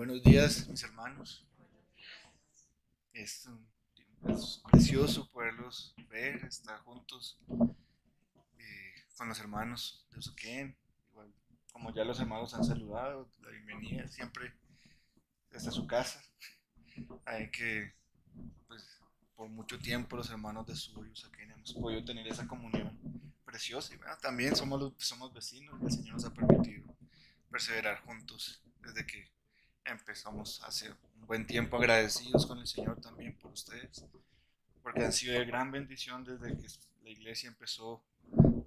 Buenos días, mis hermanos. Es, es precioso poderlos ver, estar juntos con los hermanos de Usaquén. Igual, como ya los hermanos han saludado, la bienvenida siempre desde su casa. Hay que, pues, por mucho tiempo los hermanos de Subo y Usaquén hemos podido tener esa comunión preciosa. Y bueno, también somos vecinos y el Señor nos ha permitido perseverar juntos desde que empezamos hace un buen tiempo, agradecidos con el Señor también por ustedes, porque han sido de gran bendición desde que la iglesia empezó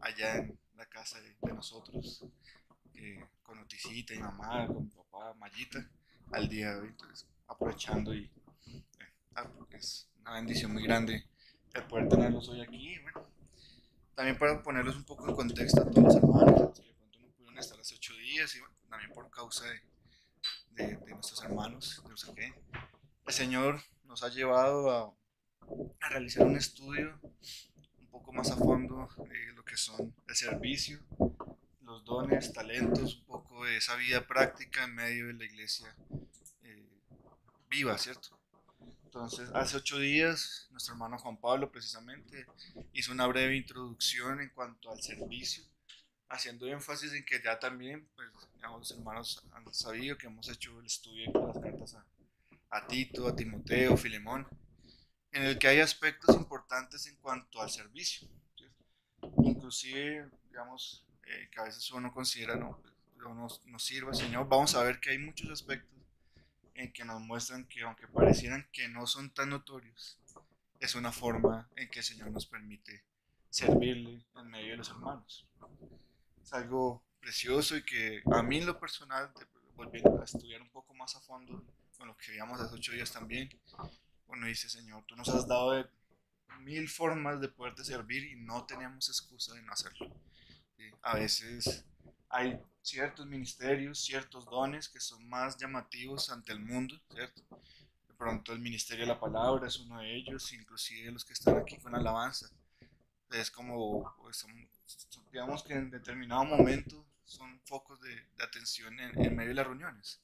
allá en la casa de nosotros, con Oticita y mamá, con papá, Mayita, al día de hoy. Entonces, aprovechando es una bendición muy grande el poder tenerlos hoy aquí. Y bueno, también para ponerlos un poco en contexto a todos los hermanos, si de pronto no pudieron estar hace 8 días, y bueno, también por causa de nuestros hermanos de Usaquén. El Señor nos ha llevado a realizar un estudio un poco más a fondo de lo que son el servicio, los dones, talentos, un poco de esa vida práctica en medio de la iglesia eh, viva, ¿cierto? Entonces, hace 8 días, nuestro hermano Juan Pablo precisamente hizo una breve introducción en cuanto al servicio, haciendo énfasis en que ya también, pues, digamos, los hermanos han sabido que hemos hecho el estudio de las cartas a Tito, a Timoteo, Filemón, en el que hay aspectos importantes en cuanto al servicio. ¿Sí? Inclusive, digamos, que a veces uno considera, no, pues, no nos sirve el Señor, vamos a ver que hay muchos aspectos en que nos muestran que aunque parecieran que no son tan notorios, es una forma en que el Señor nos permite servirle en medio de los hermanos. Es algo precioso y que a mí en lo personal, volviendo a estudiar un poco más a fondo con lo que veíamos hace 8 días también, uno dice, Señor, tú nos has dado de mil formas de poderte servir y no tenemos excusa de no hacerlo. ¿Sí? A veces hay ciertos ministerios, ciertos dones que son más llamativos ante el mundo, ¿cierto? De pronto el ministerio de la palabra es uno de ellos, inclusive los que están aquí con alabanza. Es como, pues, digamos que en determinado momento son focos de atención en medio de las reuniones.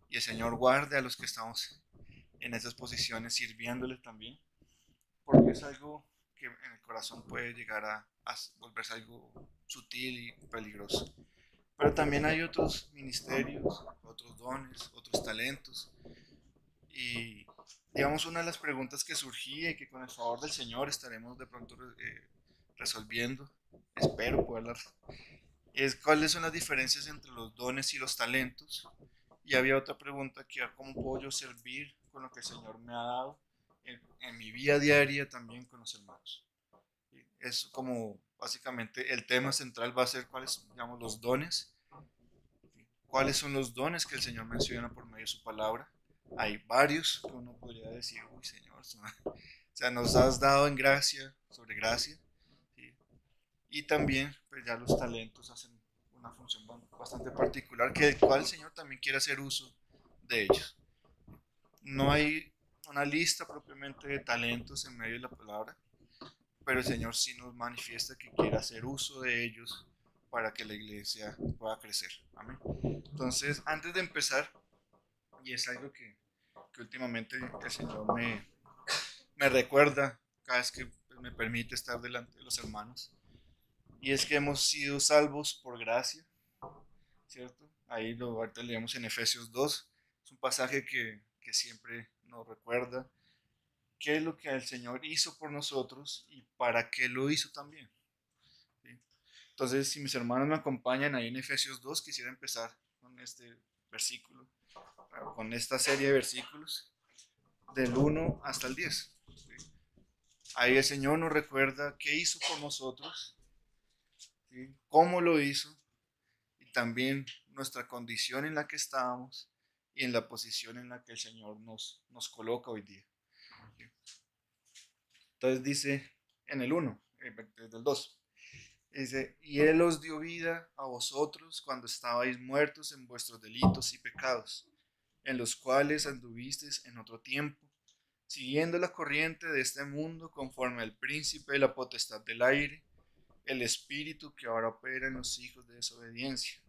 Y el Señor guarde a los que estamos en esas posiciones sirviéndoles también, porque es algo que en el corazón puede llegar a volverse algo sutil y peligroso. Pero también hay otros ministerios, otros dones, otros talentos. Y digamos, una de las preguntas que surgía y que con el favor del Señor estaremos de pronto resolviendo, espero poderla, es cuáles son las diferencias entre los dones y los talentos. Y había otra pregunta que era cómo puedo yo servir con lo que el Señor me ha dado en mi vida diaria también con los hermanos. Es como básicamente el tema central va a ser cuáles, digamos, los dones, cuáles son los dones que el Señor menciona por medio de su palabra. Hay varios que uno podría decir, uy Señor, o sea, nos has dado en gracia sobre gracia. ¿Sí? Y también, pues ya los talentos hacen una función bastante particular, que el cual el Señor también quiere hacer uso de ellos. No hay una lista propiamente de talentos en medio de la palabra, pero el Señor sí nos manifiesta que quiere hacer uso de ellos para que la iglesia pueda crecer. Amén. Entonces, antes de empezar, y es algo que últimamente el Señor me recuerda cada vez que me permite estar delante de los hermanos, y es que hemos sido salvos por gracia, ¿cierto? Ahí ahorita leemos en Efesios 2, es un pasaje que siempre nos recuerda qué es lo que el Señor hizo por nosotros y para qué lo hizo también. ¿Sí? Entonces, si mis hermanos me acompañan ahí en Efesios 2, quisiera empezar con este versículo, con esta serie de versículos, del 1 hasta el 10. ¿Sí? Ahí el Señor nos recuerda qué hizo por nosotros, ¿sí? Cómo lo hizo y también nuestra condición en la que estábamos y en la posición en la que el Señor nos coloca hoy día. ¿Sí? Entonces dice en el 1, desde el 2. Dice, y Él os dio vida a vosotros cuando estabais muertos en vuestros delitos y pecados, en los cuales anduvisteis en otro tiempo, siguiendo la corriente de este mundo conforme al príncipe de la potestad del aire, el espíritu que ahora opera en los hijos de desobediencia,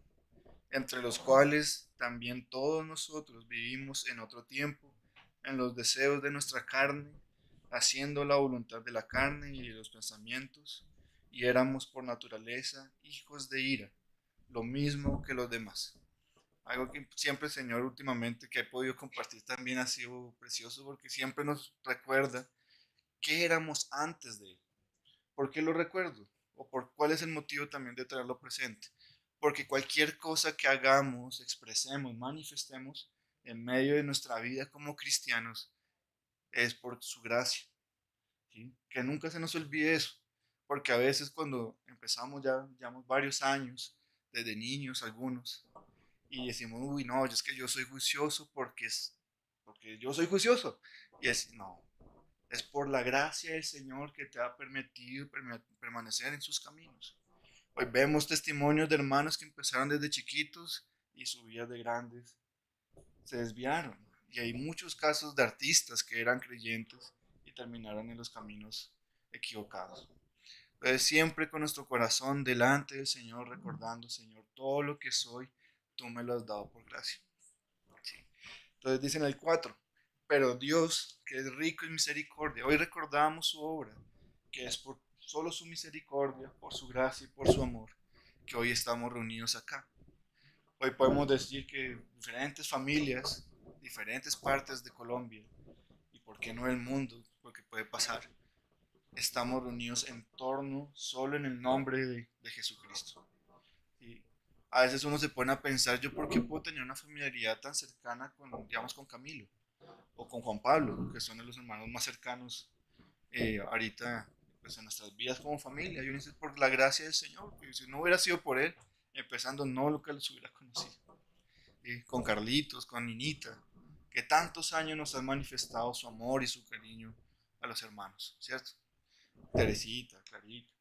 entre los cuales también todos nosotros vivimos en otro tiempo, en los deseos de nuestra carne, haciendo la voluntad de la carne y de los pensamientos, y éramos por naturaleza hijos de ira, lo mismo que los demás. Algo que siempre el Señor últimamente que he podido compartir también ha sido precioso porque siempre nos recuerda qué éramos antes de Él. ¿Por qué lo recuerdo? ¿O por cuál es el motivo también de traerlo presente? Porque cualquier cosa que hagamos, expresemos, manifestemos en medio de nuestra vida como cristianos es por su gracia. ¿Sí? Que nunca se nos olvide eso. Porque a veces cuando empezamos ya, llevamos varios años, desde niños algunos, y decimos, uy, no, es que yo soy juicioso porque yo soy juicioso. Y es, no, es por la gracia del Señor que te ha permitido permanecer en sus caminos. Hoy vemos testimonios de hermanos que empezaron desde chiquitos y su vida de grandes se desviaron. Y hay muchos casos de artistas que eran creyentes y terminaron en los caminos equivocados. Entonces siempre con nuestro corazón delante del Señor, recordando, Señor, todo lo que soy, tú me lo has dado por gracia. Sí. Entonces dice en el 4, pero Dios, que es rico en misericordia, hoy recordamos su obra, que es por solo su misericordia, por su gracia y por su amor, que hoy estamos reunidos acá. Hoy podemos decir que diferentes familias, diferentes partes de Colombia, y por qué no el mundo, porque puede pasar, estamos reunidos en torno solo en el nombre de Jesucristo. Y a veces uno se pone a pensar, yo por qué puedo tener una familiaridad tan cercana con, digamos, con Camilo o con Juan Pablo, que son de los hermanos más cercanos ahorita pues, en nuestras vidas como familia. Y uno dice, por la gracia del Señor, que si no hubiera sido por Él, empezando no lo que los hubiera conocido. Con Carlitos, con Ninita, que tantos años nos han manifestado su amor y su cariño a los hermanos, ¿cierto? Teresita, Clarita.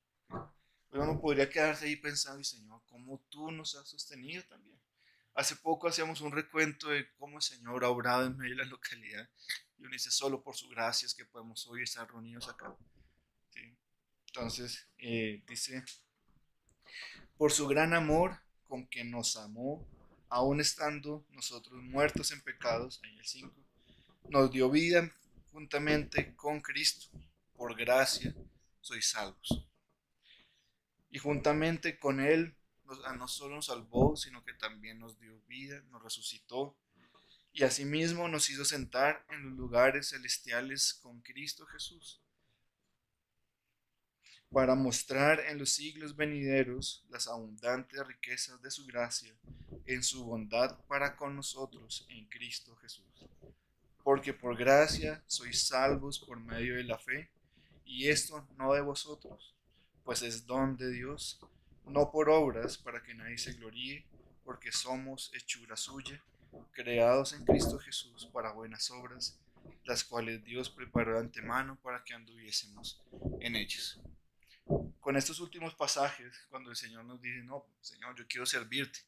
Pero uno podría quedarse ahí pensando, y Señor, ¿cómo tú nos has sostenido también? Hace poco hacíamos un recuento de cómo el Señor ha obrado en medio de la localidad. Y uno dice, solo por su gracia es que podemos hoy estar reunidos acá. ¿Sí? Entonces, dice, por su gran amor con que nos amó, aun estando nosotros muertos en pecados, en el 5, nos dio vida juntamente con Cristo. Por gracia sois salvos. Y juntamente con Él no solo nos salvó, sino que también nos dio vida, nos resucitó y asimismo nos hizo sentar en los lugares celestiales con Cristo Jesús, para mostrar en los siglos venideros las abundantes riquezas de su gracia en su bondad para con nosotros en Cristo Jesús. Porque por gracia sois salvos por medio de la fe, y esto no de vosotros, pues es don de Dios, no por obras para que nadie se gloríe, porque somos hechura suya, creados en Cristo Jesús para buenas obras, las cuales Dios preparó de antemano para que anduviésemos en ellas. Con estos últimos pasajes, cuando el Señor nos dice, no, Señor, yo quiero servirte,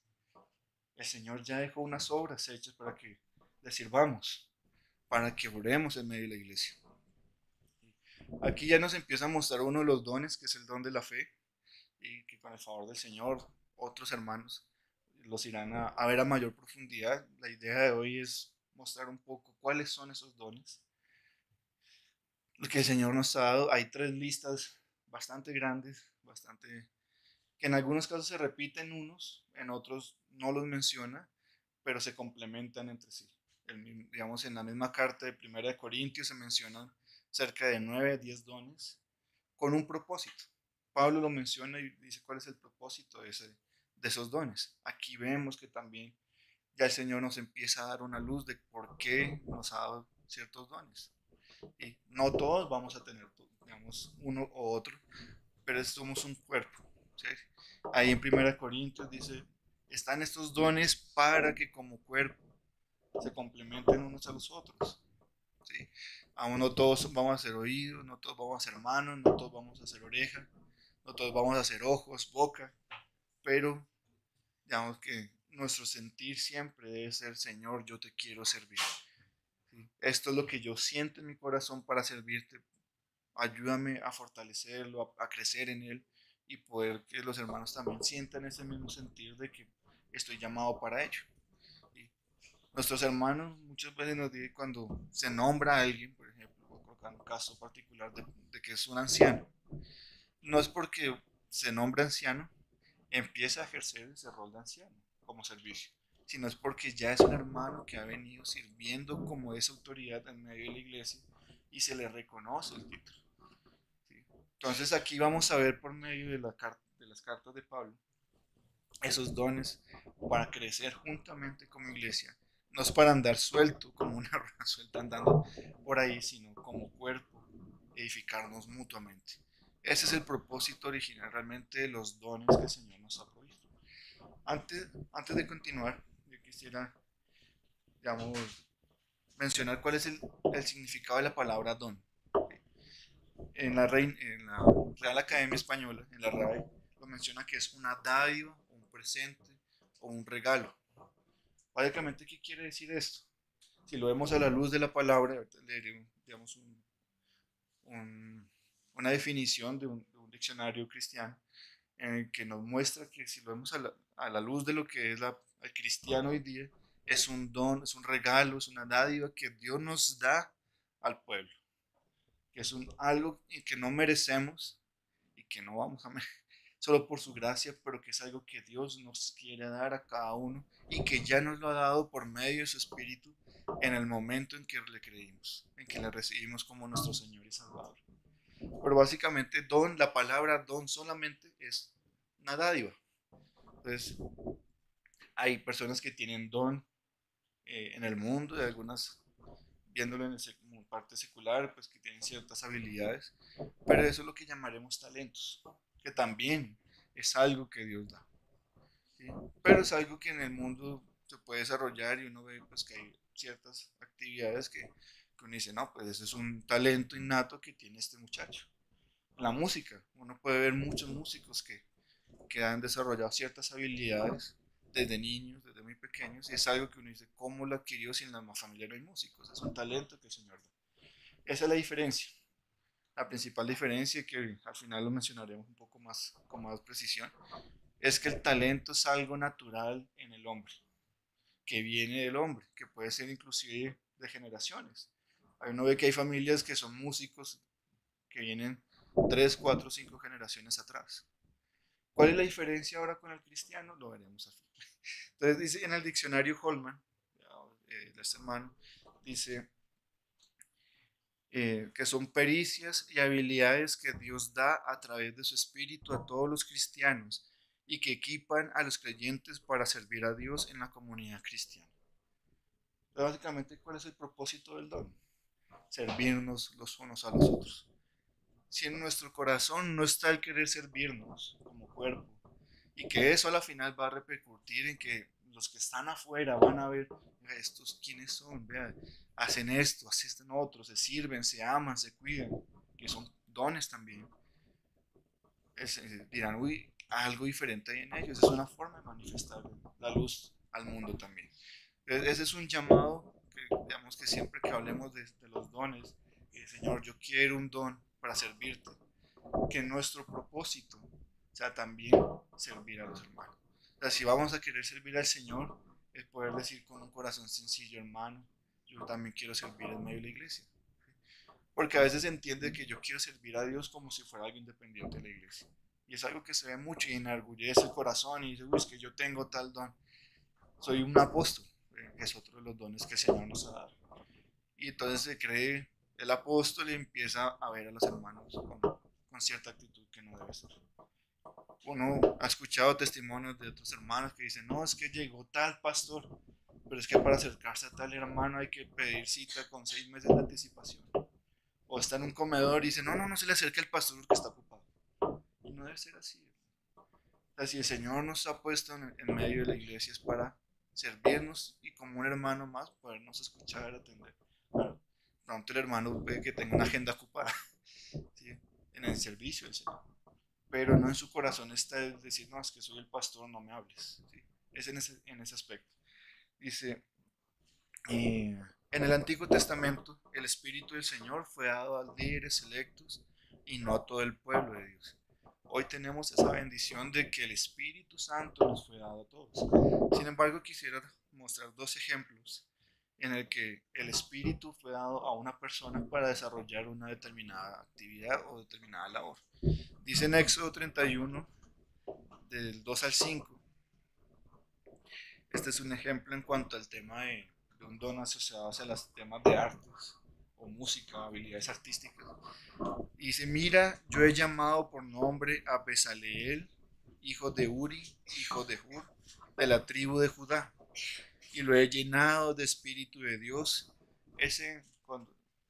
el Señor ya dejó unas obras hechas para que le sirvamos, para que oremos en medio de la iglesia. Aquí ya nos empieza a mostrar uno de los dones, que es el don de la fe, y que con el favor del Señor, otros hermanos los irán a ver a mayor profundidad. La idea de hoy es mostrar un poco cuáles son esos dones, lo que el Señor nos ha dado. Hay tres listas bastante grandes, bastante que en algunos casos se repiten unos, en otros no los menciona, pero se complementan entre sí. Digamos, en la misma carta de Primera de Corintios se mencionan cerca de 9 a 10 dones con un propósito. Pablo lo menciona y dice cuál es el propósito de esos dones. Aquí vemos que también ya el Señor nos empieza a dar una luz de por qué nos ha dado ciertos dones. Y no todos vamos a tener, digamos, uno u otro, pero somos un cuerpo. ¿Sí? Ahí en Primera Corintios dice, están estos dones para que como cuerpo se complementen unos a los otros. ¿Sí? Aún no todos vamos a ser oídos, no todos vamos a ser manos, no todos vamos a ser oreja, no todos vamos a ser ojos, boca, pero digamos que nuestro sentir siempre debe ser, Señor, yo te quiero servir. ¿Sí? Esto es lo que yo siento en mi corazón para servirte. Ayúdame a fortalecerlo, a crecer en él y poder que los hermanos también sientan ese mismo sentir de que estoy llamado para ello. Y nuestros hermanos muchas veces nos dicen cuando se nombra a alguien, por ejemplo, voy a colocar un caso particular de que es un anciano, no es porque se nombra anciano, empieza a ejercer ese rol de anciano como servicio, sino es porque ya es un hermano que ha venido sirviendo como esa autoridad en medio de la iglesia y se le reconoce el título. ¿Sí? Entonces aquí vamos a ver por medio de las cartas de Pablo esos dones para crecer juntamente como iglesia. No es para andar suelto, como una rueda suelta andando por ahí, sino como cuerpo, edificarnos mutuamente. Ese es el propósito original realmente de los dones que el Señor nos ha provisto. Antes de continuar, yo quisiera, digamos, mencionar cuál es el significado de la palabra don. En la Real Academia Española, en la RAE, lo menciona que es una dádiva, un presente o un regalo. Básicamente, ¿qué quiere decir esto? Si lo vemos a la luz de la palabra, leeré, digamos, un, una definición de un diccionario cristiano en el que nos muestra que si lo vemos a la luz de lo que es el cristiano hoy día, es un don, es un regalo, es una dádiva que Dios nos da al pueblo, que es algo que no merecemos y que no vamos a merecer solo por su gracia, pero que es algo que Dios nos quiere dar a cada uno y que ya nos lo ha dado por medio de su Espíritu en el momento en que le creímos, en que le recibimos como nuestro Señor y Salvador. Pero básicamente don, la palabra don solamente es una dádiva. Entonces, hay personas que tienen don en el mundo, de algunas, viéndolo como parte secular, pues que tienen ciertas habilidades, pero eso es lo que llamaremos talentos, que también es algo que Dios da, ¿sí? Pero es algo que en el mundo se puede desarrollar y uno ve pues que hay ciertas actividades que uno dice, no, pues ese es un talento innato que tiene este muchacho. La música, uno puede ver muchos músicos que han desarrollado ciertas habilidades desde niños, desde muy pequeños, y es algo que uno dice, ¿cómo lo adquirió si en la familia no hay músicos? Es un talento que el Señor da. Esa es la diferencia, la principal diferencia, que al final lo mencionaremos un poco más, con más precisión, es que el talento es algo natural en el hombre, que viene del hombre, que puede ser inclusive de generaciones. Uno ve que hay familias que son músicos que vienen 3, 4, 5 generaciones atrás. ¿Cuál es la diferencia ahora con el cristiano? Lo veremos aquí. Entonces dice en el diccionario Holman, de este hermano, dice que son pericias y habilidades que Dios da a través de su espíritu a todos los cristianos y que equipan a los creyentes para servir a Dios en la comunidad cristiana. Pero básicamente, ¿cuál es el propósito del don? Servirnos los unos a los otros. Si en nuestro corazón no está el querer servirnos como cuerpo, y que eso a la final va a repercutir en que los que están afuera van a ver, estos quiénes son, vean, hacen esto, hacen otro, se sirven, se aman, se cuidan, que son dones también. Dirán, uy, algo diferente hay en ellos, es una forma de manifestar la luz al mundo también. Ese es un llamado que, digamos, que siempre que hablemos de los dones, Señor, yo quiero un don para servirte, que nuestro propósito sea también servir a los hermanos. O sea, si vamos a querer servir al Señor, es poder decir con un corazón sencillo, hermano, yo también quiero servir en medio de la iglesia. Porque a veces se entiende que yo quiero servir a Dios como si fuera algo independiente de la iglesia. Y es algo que se ve mucho y enorgullece el corazón y dice, uy, es que yo tengo tal don. Soy un apóstol, que es otro de los dones que el Señor nos ha dado. Y entonces se cree el apóstol y empieza a ver a los hermanos con cierta actitud que no debe ser. Uno ha escuchado testimonios de otros hermanos que dicen, no, es que llegó tal pastor, pero es que para acercarse a tal hermano hay que pedir cita con 6 meses de anticipación. O está en un comedor y dice, no, no, no se le acerque el pastor porque está ocupado. Y no debe ser así. O sea, si el Señor nos ha puesto en medio de la iglesia es para servirnos y como un hermano más podernos escuchar, atender. Claro, pronto el hermano puede que tenga una agenda ocupada, ¿sí? En el servicio del Señor, pero no en su corazón está el decir, no, es que soy el pastor, no me hables, ¿sí? Es en ese aspecto. Dice, en el Antiguo Testamento el Espíritu del Señor fue dado a líderes selectos y no a todo el pueblo de Dios. Hoy tenemos esa bendición de que el Espíritu Santo nos fue dado a todos. Sin embargo, quisiera mostrar dos ejemplos en el que el Espíritu fue dado a una persona para desarrollar una determinada actividad o determinada labor. Dice en Éxodo 31, del 2 al 5. Este es un ejemplo en cuanto al tema de un don asociado hacia los temas de artes o música, habilidades artísticas. Y dice, mira, yo he llamado por nombre a Bezaleel, hijo de Uri, hijo de Hur, de la tribu de Judá, y lo he llenado de espíritu de Dios.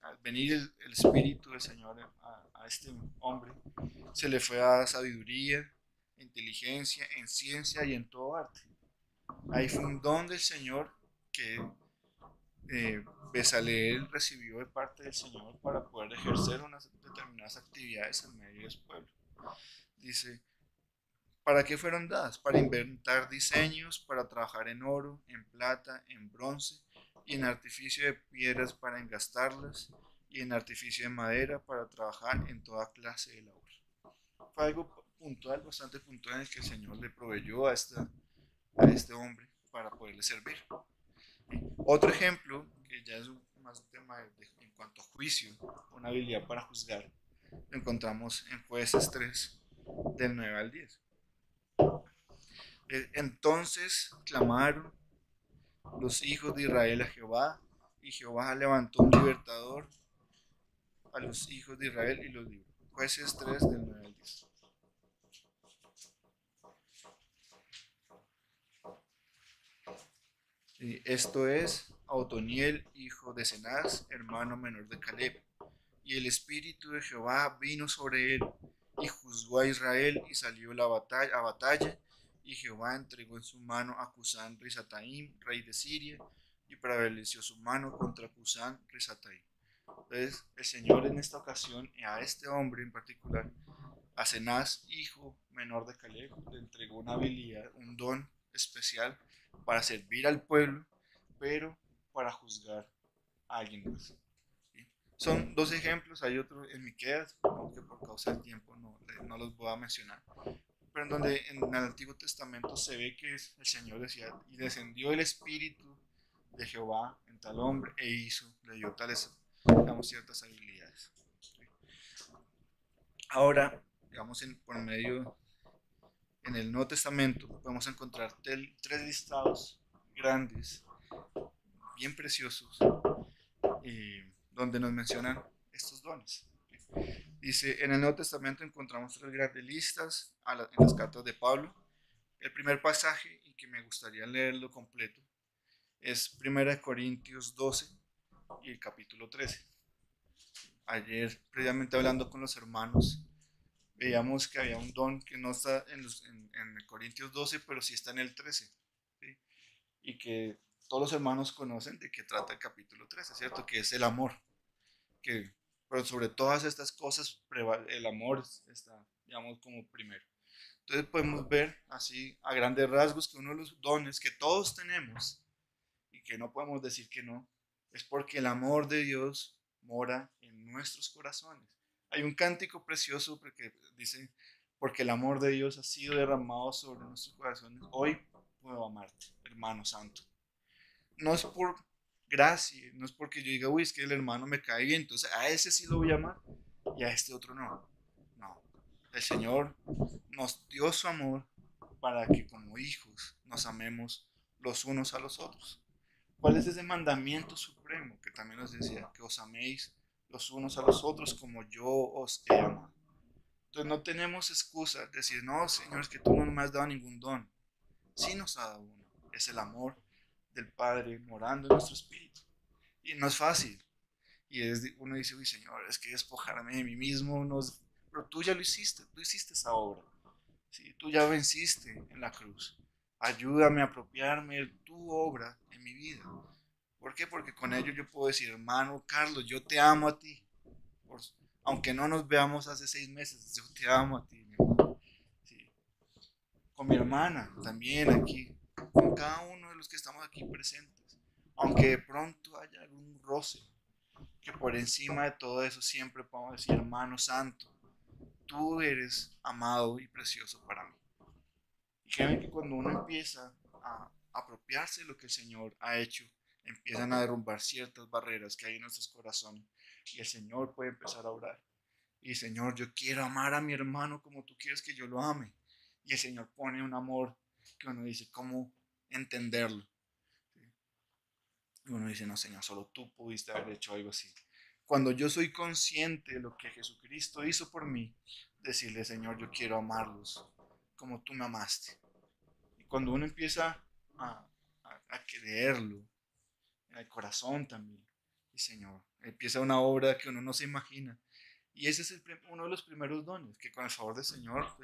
Al venir el espíritu del Señor a este hombre, se le fue a sabiduría, inteligencia, en ciencia y en todo arte. Ahí fue un don del Señor que Bezaleel recibió de parte del Señor para poder ejercer unas determinadas actividades en medio del pueblo. Dice, ¿para qué fueron dadas? Para inventar diseños, para trabajar en oro, en plata, en bronce y en artificio de piedras para engastarlas y en artificio de madera para trabajar en toda clase de labor. Fue algo puntual, bastante puntual, en el que el Señor le proveyó a este hombre para poderle servir. Otro ejemplo, que ya es más un tema en cuanto a juicio, una habilidad para juzgar, lo encontramos en Jueces 3, del 9 al 10. Entonces clamaron los hijos de Israel a Jehová, y Jehová levantó un libertador a los hijos de Israel y los libró. Jueces 3, del 9 al 10. Esto es a Otoniel, hijo de Cenaz, hermano menor de Caleb. Y el espíritu de Jehová vino sobre él, y juzgó a Israel, y salió a batalla, y Jehová entregó en su mano a Cusán Risataim, rey de Siria, y prevaleció su mano contra Cusán Risataim. Entonces, el Señor en esta ocasión, a este hombre en particular, a Cenaz, hijo menor de Caleb, le entregó una habilidad, un don especial para servir al pueblo, pero para juzgar a alguien más. ¿Sí? Son dos ejemplos, hay otro en Miqueas, aunque por causa del tiempo no los voy a mencionar, pero en donde en el Antiguo Testamento se ve que el Señor decía, y descendió el Espíritu de Jehová en tal hombre e le dio tales, digamos, ciertas habilidades. ¿Sí? Ahora, digamos, por medio, en el Nuevo Testamento, podemos encontrar tres listados grandes, bien preciosos, donde nos mencionan estos dones. Dice, en el Nuevo Testamento encontramos tres grandes listas en las cartas de Pablo. El primer pasaje, y que me gustaría leerlo completo, es 1 Corintios 12 y el capítulo 13. Ayer, previamente hablando con los hermanos, veíamos que había un don que no está en Corintios 12, pero sí está en el 13. ¿Sí? Y que todos los hermanos conocen de qué trata el capítulo 13, ¿cierto? Que es el amor. Pero sobre todas estas cosas, el amor está, digamos, como primero. Entonces podemos ver así a grandes rasgos que uno de los dones que todos tenemos y que no podemos decir que no, es porque el amor de Dios mora en nuestros corazones. Hay un cántico precioso porque dice, porque el amor de Dios ha sido derramado sobre nuestros corazones, hoy puedo amarte, hermano santo. No es por gracia, no es porque yo diga, uy, es que el hermano me cae bien, entonces a ese sí lo voy a amar y a este otro no. No, el Señor nos dio su amor para que como hijos nos amemos los unos a los otros. ¿Cuál es ese mandamiento supremo que también nos decía? Que os améis los unos a los otros como yo os he amado. Entonces no tenemos excusa de decir, no, Señor, es que tú no me has dado ningún don. Sí nos ha dado uno. Es el amor del Padre morando en nuestro espíritu. Y no es fácil. Y uno dice, uy, Señor, es que despojarme de mí mismo, no es... Pero tú ya lo hiciste, tú hiciste esa obra. ¿Sí? Tú ya venciste en la cruz. Ayúdame a apropiarme de tu obra en mi vida. ¿Por qué? Porque con ello yo puedo decir, hermano Carlos, yo te amo a ti. Por, aunque no nos veamos hace 6 meses, yo te amo a ti, mi hermano. ¿Sí? Con mi hermana también aquí, con cada uno de los que estamos aquí presentes. Aunque de pronto haya algún roce, que por encima de todo eso siempre podemos decir, hermano santo, tú eres amado y precioso para mí. Y créeme que cuando uno empieza a apropiarse de lo que el Señor ha hecho, empiezan a derrumbar ciertas barreras que hay en nuestros corazones y el Señor puede empezar a orar. Y Señor, yo quiero amar a mi hermano como tú quieres que yo lo ame. Y el Señor pone un amor que uno dice, ¿cómo entenderlo? ¿Sí? Y uno dice, no, Señor, solo tú pudiste haber hecho algo así. Cuando yo soy consciente de lo que Jesucristo hizo por mí, decirle, Señor, yo quiero amarlos como tú me amaste. Y cuando uno empieza a creerlo, en el corazón también, y Señor, empieza una obra que uno no se imagina. Y ese es uno de los primeros dones, que con el favor del Señor,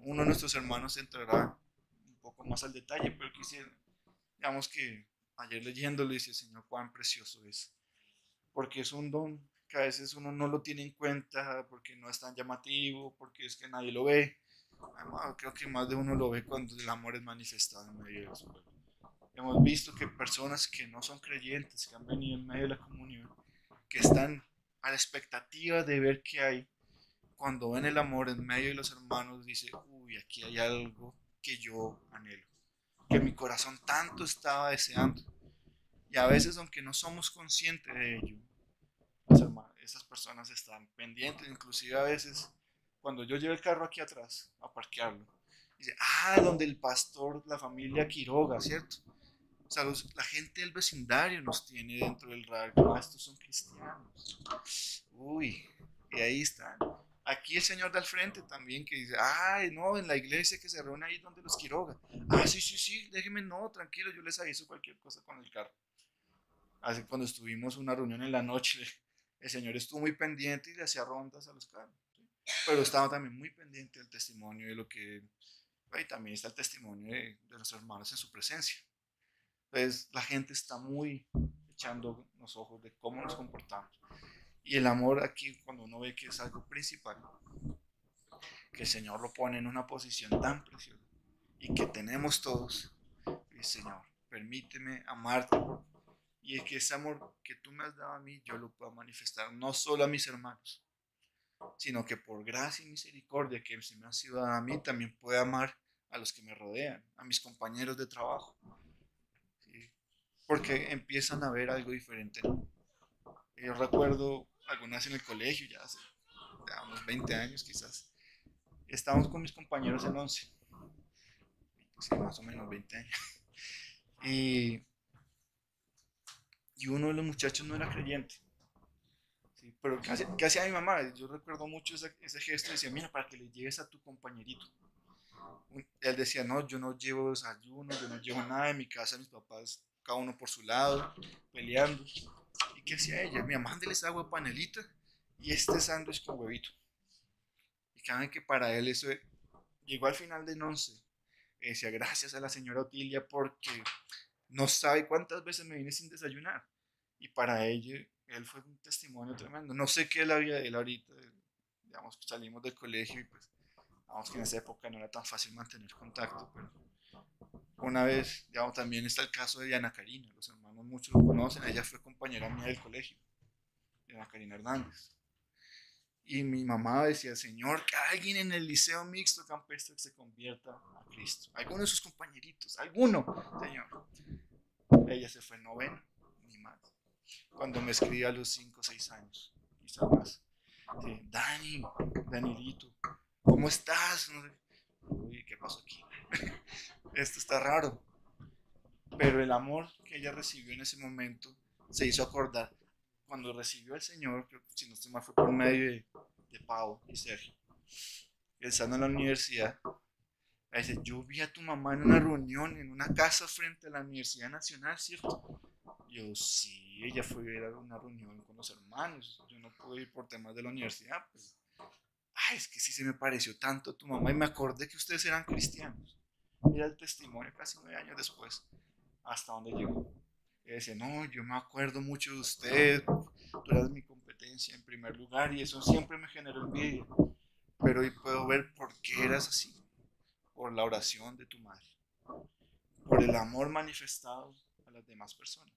uno de nuestros hermanos entrará un poco más al detalle, pero quisiera, digamos que ayer leyéndolo dice, Señor, cuán precioso es, porque es un don que a veces uno no lo tiene en cuenta, porque no es tan llamativo, porque es que nadie lo ve. Además, creo que más de uno lo ve cuando el amor es manifestado en medio de su pueblo. Hemos visto que personas que no son creyentes, que han venido en medio de la comunión, que están a la expectativa de ver qué hay, cuando ven el amor en medio de los hermanos, dice, uy, aquí hay algo que yo anhelo, que mi corazón tanto estaba deseando. Y a veces, aunque no somos conscientes de ello, esas personas están pendientes, inclusive a veces, cuando yo llevo el carro aquí atrás a parquearlo, dice, donde el pastor, la familia Quiroga, ¿cierto? O sea, la gente del vecindario nos tiene dentro del radar, estos son cristianos. Uy, y ahí están. Aquí el señor de al frente también que dice, no, en la iglesia que se reúne ahí donde los Quiroga. Sí, sí, sí, déjeme, no, tranquilo, yo les aviso cualquier cosa con el carro. Hace cuando estuvimos una reunión en la noche, el señor estuvo muy pendiente y le hacía rondas a los carros. ¿Sí? Pero estaba también muy pendiente del testimonio de lo que, y también está el testimonio de los hermanos en su presencia. Entonces la gente está muy echando los ojos de cómo nos comportamos. Y el amor aquí, cuando uno ve que es algo principal, que el Señor lo pone en una posición tan preciosa y que tenemos todos, y Señor, permíteme amarte y es que ese amor que tú me has dado a mí, yo lo puedo manifestar no solo a mis hermanos, sino que por gracia y misericordia que se me ha sido dada a mí, también puedo amar a los que me rodean, a mis compañeros de trabajo. ¿Sí? Porque empiezan a ver algo diferente. Yo recuerdo algunas en el colegio, ya hace unos 20 años quizás, estábamos con mis compañeros en 11, sí, más o menos 20 años, y, y uno de los muchachos no era creyente, ¿sí? Pero ¿qué hacía mi mamá? Yo recuerdo mucho ese gesto, decía, mira, para que le lleves a tu compañerito. Él decía, no, yo no llevo desayuno, yo no llevo nada de mi casa, mis papás, cada uno por su lado, peleando. ¿Y qué hacía ella? Mira, mándeles agua panelita y este sándwich con huevito. Y cada vez que para él eso llegó al final de 11, decía gracias a la señora Otilia porque no sabe cuántas veces me vine sin desayunar. Y para él fue un testimonio tremendo. No sé qué es la vida de él ahorita. Digamos, salimos del colegio y pues, vamos que en esa época no era tan fácil mantener contacto, pero una vez, digamos, también está el caso de Diana Karina. Los hermanos muchos lo conocen. Ella fue compañera mía del colegio, Diana Karina Hernández. Y mi mamá decía, Señor, que alguien en el liceo mixto campestre se convierta a Cristo. Alguno de sus compañeritos, alguno, Señor. Ella se fue noveno, ni más. Cuando me escribía a los 5 o 6 años, quizás más. Sí, Danilito, ¿cómo estás? No sé. Uy, ¿qué pasó aquí? Esto está raro. Pero el amor que ella recibió en ese momento se hizo acordar. Cuando recibió al Señor, si no estoy mal, fue por medio de Pau y Sergio. Estando en la universidad, dice, yo vi a tu mamá en una reunión, en una casa frente a la Universidad Nacional, ¿cierto? Yo, sí, ella fue a ir a una reunión con los hermanos, yo no pude ir por temas de la universidad, pues, es que sí se me pareció tanto a tu mamá y me acordé que ustedes eran cristianos. Mira el testimonio casi 9 años después, hasta dónde llegó. Y decía, no, yo me acuerdo mucho de usted, tú eras mi competencia en primer lugar y eso siempre me generó envidia, pero hoy puedo ver por qué eras así, por la oración de tu madre, por el amor manifestado a las demás personas.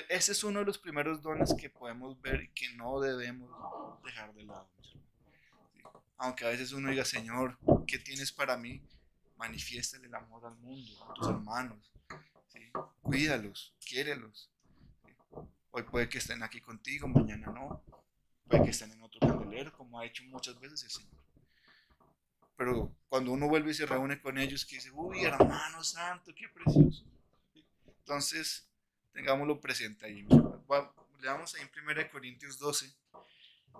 Ese es uno de los primeros dones que podemos ver y que no debemos dejar de lado. Aunque a veces uno diga, Señor, ¿qué tienes para mí? Manifiéstale el amor al mundo, a tus hermanos. ¿Sí? Cuídalos, quiérelos. ¿Sí? Hoy puede que estén aquí contigo, mañana no. Puede que estén en otro candelero, como ha hecho muchas veces el Señor. Pero cuando uno vuelve y se reúne con ellos, que dice, uy, hermano santo, qué precioso. ¿Sí? Entonces, tengámoslo presente ahí. Leamos ahí en 1 Corintios 12,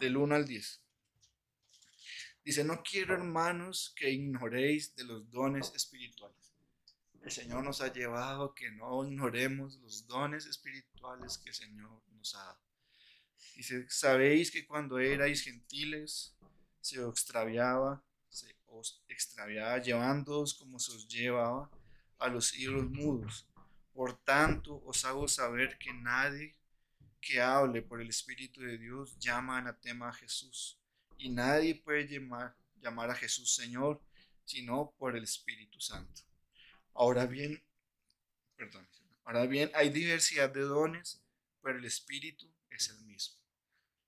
del 1 al 10. Dice, no quiero, hermanos, que ignoréis de los dones espirituales. El Señor nos ha llevado a que no ignoremos los dones espirituales que el Señor nos ha dado. Dice, sabéis que cuando erais gentiles se os extraviaba llevándoos como se os llevaba a los ídolos mudos. Por tanto, os hago saber que nadie que hable por el Espíritu de Dios llama anatema a Jesús. Y nadie puede llamar a Jesús Señor, sino por el Espíritu Santo. Ahora bien, perdón, ahora bien, hay diversidad de dones, pero el Espíritu es el mismo.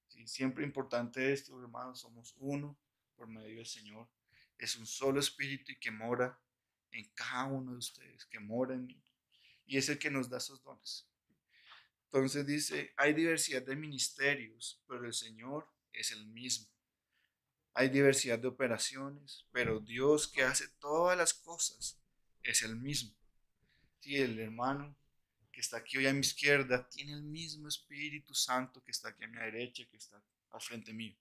¿Sí? Siempre importante esto, hermanos, somos uno por medio del Señor. Es un solo Espíritu y que mora en cada uno de ustedes, que mora en mí. Y es el que nos da esos dones. Entonces dice, hay diversidad de ministerios, pero el Señor es el mismo. Hay diversidad de operaciones, pero Dios que hace todas las cosas es el mismo. Sí, el hermano que está aquí hoy a mi izquierda tiene el mismo Espíritu Santo que está aquí a mi derecha, que está al frente mío.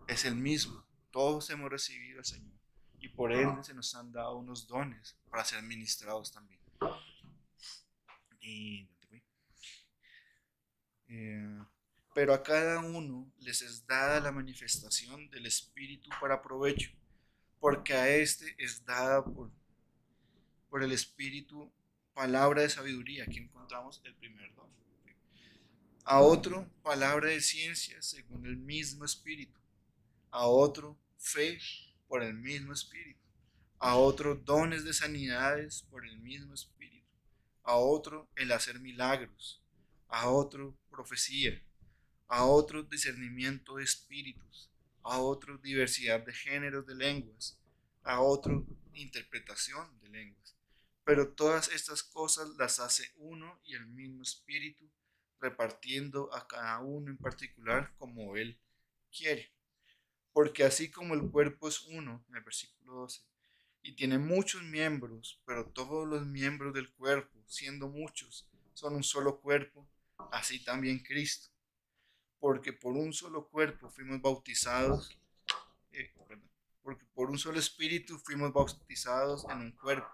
Es el mismo. Todos hemos recibido al Señor y por ende se nos han dado unos dones para ser ministrados también. Y pero a cada uno les es dada la manifestación del Espíritu para provecho, porque a este es dada por el Espíritu palabra de sabiduría. Aquí encontramos el primer don. A otro, palabra de ciencia según el mismo Espíritu. A otro, fe por el mismo Espíritu. A otro, dones de sanidades por el mismo Espíritu. A otro, el hacer milagros. A otro, profecía. A otro, discernimiento de espíritus. A otro, diversidad de géneros de lenguas. A otro, interpretación de lenguas. Pero todas estas cosas las hace uno y el mismo Espíritu, repartiendo a cada uno en particular como Él quiere. Porque así como el cuerpo es uno, en el versículo 12, y tiene muchos miembros, pero todos los miembros del cuerpo, siendo muchos, son un solo cuerpo, así también Cristo. Porque por un solo cuerpo fuimos bautizados, porque por un solo espíritu fuimos bautizados en un cuerpo,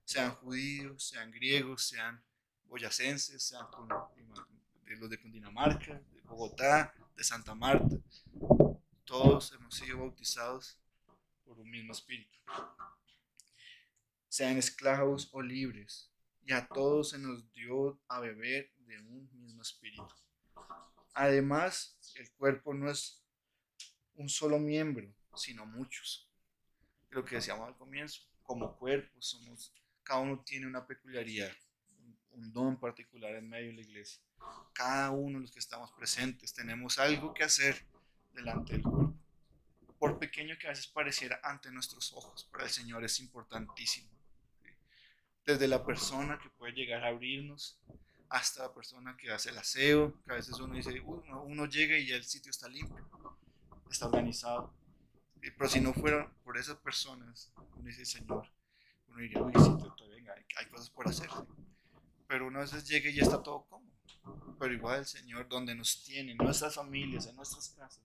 sean judíos, sean griegos, sean boyacenses, sean de los de Cundinamarca, de Bogotá, de Santa Marta. Todos hemos sido bautizados por un mismo espíritu. Sean esclavos o libres, y a todos se nos dio a beber de un mismo espíritu. Además, el cuerpo no es un solo miembro, sino muchos. Lo que decíamos al comienzo, como cuerpo somos, cada uno tiene una peculiaridad, un don particular en medio de la iglesia. Cada uno de los que estamos presentes tenemos algo que hacer delante del cuerpo. Por pequeño que a veces pareciera ante nuestros ojos, para el Señor es importantísimo. Desde la persona que puede llegar a abrirnos hasta la persona que hace el aseo, que a veces uno dice, uno llega y ya el sitio está limpio, está organizado. Pero si no fuera por esas personas, uno dice, Señor, uno diría, uy, sí, venga, hay cosas por hacer. ¿Sí? Pero uno a veces llega y ya está todo cómodo. Pero igual el Señor, donde nos tiene, en nuestras familias, en nuestras casas,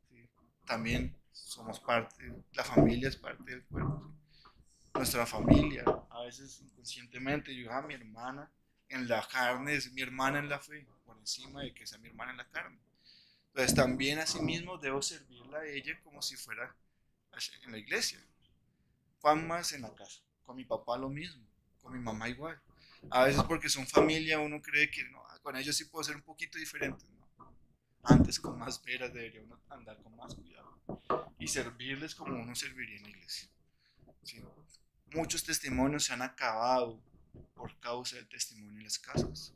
¿sí? También somos parte, la familia es parte del cuerpo. ¿Sí? Nuestra familia, a veces inconscientemente, yo, mi hermana en la carne es mi hermana en la fe, por encima de que sea mi hermana en la carne. Entonces también asimismo debo servirla a ella como si fuera en la iglesia. Juan más en la casa, con mi papá lo mismo, con mi mamá igual. A veces porque son familia uno cree que no, con ellos sí puedo ser un poquito diferente. No. Antes con más veras debería uno andar con más cuidado y servirles como uno serviría en la iglesia. ¿Sí? Muchos testimonios se han acabado por causa del testimonio en las casas.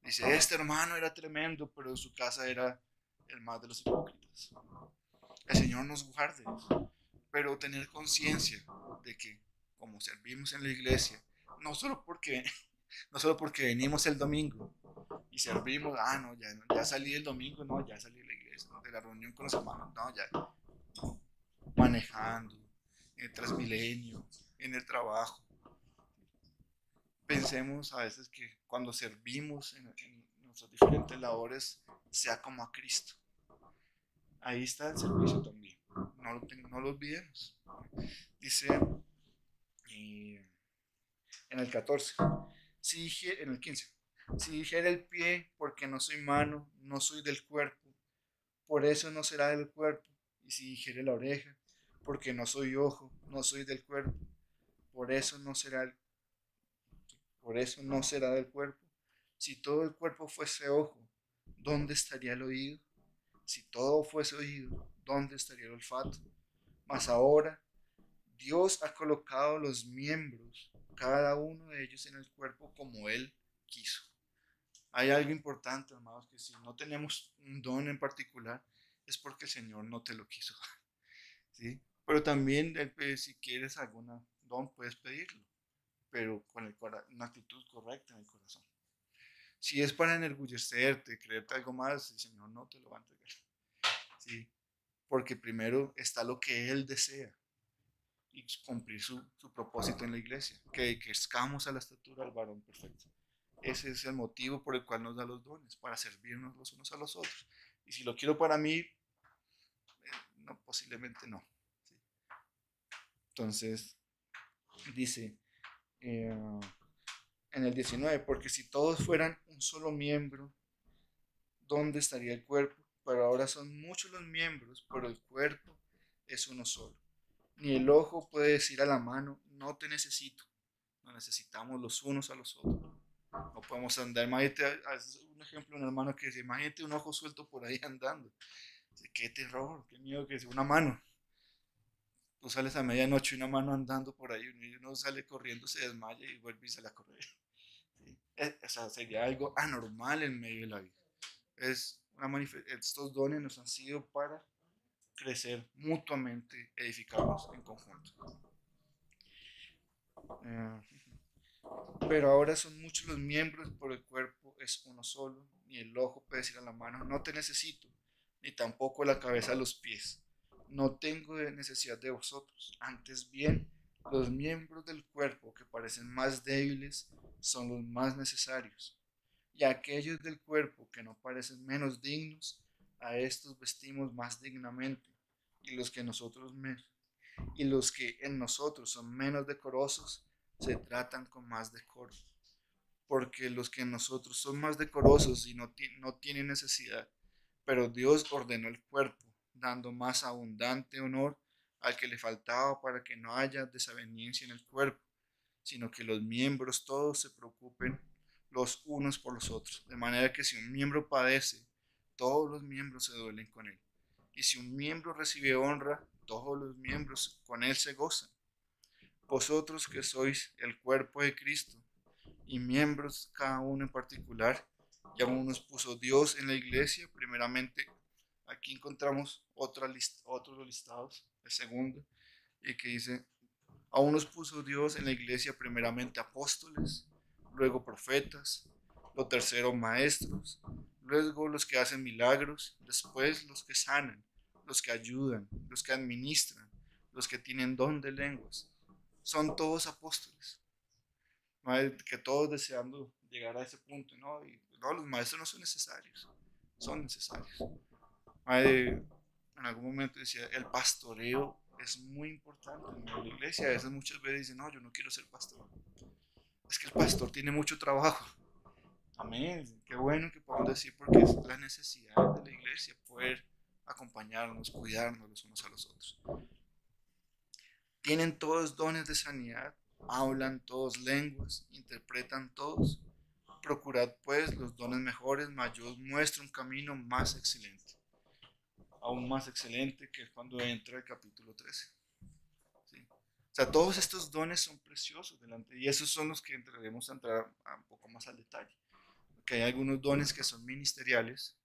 Dice, este hermano era tremendo, pero en su casa era el más de los hipócritas. El Señor nos guarde, pero tener conciencia de que como servimos en la iglesia, no solo porque, no solo porque venimos el domingo y servimos, no, ya salí el domingo, no, ya salí de la iglesia, ¿no? De la reunión con los hermanos, no, ya manejando, en el Transmilenio, en el trabajo. Pensemos a veces que cuando servimos en nuestras diferentes labores, sea como a Cristo. Ahí está el servicio también. No lo olvidemos. Dice en el 14, en el 15, si dijera el pie, porque no soy mano, no soy del cuerpo, por eso no será del cuerpo. Y si dijere la oreja, porque no soy ojo, no soy del cuerpo, por eso no será, por eso no será del cuerpo. Si todo el cuerpo fuese ojo, ¿dónde estaría el oído? Si todo fuese oído, ¿dónde estaría el olfato? Mas ahora Dios ha colocado los miembros, cada uno de ellos en el cuerpo como Él quiso. Hay algo importante, hermanos, que si no tenemos un don en particular, es porque el Señor no te lo quiso. ¿Sí? Pero también, si quieres algún don, puedes pedirlo, pero con una actitud correcta en el corazón. Si es para enorgullecerte, creerte algo más, el Señor no te lo va a entregar. ¿Sí? Porque primero está lo que Él desea y cumplir su propósito en la iglesia, que crezcamos a la estatura del varón perfecto. Ese es el motivo por el cual nos da los dones, para servirnos los unos a los otros. Y si lo quiero para mí, no, posiblemente no. ¿Sí? Entonces, dice en el 19, porque si todos fueran un solo miembro, ¿dónde estaría el cuerpo? Pero ahora son muchos los miembros, pero el cuerpo es uno solo. Ni el ojo puede decir a la mano, no te necesito. Nos necesitamos los unos a los otros. No podemos andar. Imagínate, un ejemplo, un hermano que dice, imagínate un ojo suelto por ahí andando. Dice, qué terror, qué miedo que es una mano. Tú sales a medianoche y una mano andando por ahí, y uno sale corriendo, se desmaya y vuelve y sale a correr. ¿Sí? O sea, sería algo anormal en medio de la vida. Estos dones nos han sido para crecer mutuamente, edificarnos en conjunto. Pero ahora son muchos los miembros, por el cuerpo es uno solo, ni el ojo puede decir a la mano, no te necesito, ni tampoco la cabeza a los pies. No tengo necesidad de vosotros. Antes bien, los miembros del cuerpo que parecen más débiles son los más necesarios. Y aquellos del cuerpo que no parecen menos dignos, a estos vestimos más dignamente. Y los que y los que en nosotros son menos decorosos, se tratan con más decoro. Porque los que en nosotros son más decorosos y no tienen necesidad, pero Dios ordenó el cuerpo, dando más abundante honor al que le faltaba para que no haya desaveniencia en el cuerpo, sino que los miembros todos se preocupen los unos por los otros, de manera que si un miembro padece, todos los miembros se duelen con él. Y si un miembro recibe honra, todos los miembros con él se gozan. Vosotros que sois el cuerpo de Cristo y miembros cada uno en particular, y aún nos puso Dios en la iglesia, primeramente, aquí encontramos otros listados, el segundo, y que dice, aún nos puso Dios en la iglesia primeramente apóstoles, luego profetas, lo tercero maestros, luego los que hacen milagros, después los que sanan, los que ayudan, los que administran, los que tienen don de lenguas. Son todos apóstoles. Que todos deseando llegar a ese punto, ¿no? Y no, los maestros no son necesarios, son necesarios. En algún momento decía, el pastoreo es muy importante en la iglesia. A veces muchas veces dicen, no, yo no quiero ser pastor. Es que el pastor tiene mucho trabajo. Amén. Qué bueno que podamos decir porque es la necesidad de la iglesia poder acompañarnos, cuidarnos los unos a los otros. Tienen todos dones de sanidad, hablan todos lenguas, interpretan todos. Procurad pues los dones mejores, mas yo os muestro un camino más excelente. Aún más excelente que cuando entra el capítulo 13. ¿Sí? O sea, todos estos dones son preciosos delante, y esos son los que debemos entrar un poco más al detalle. Porque hay algunos dones que son ministeriales,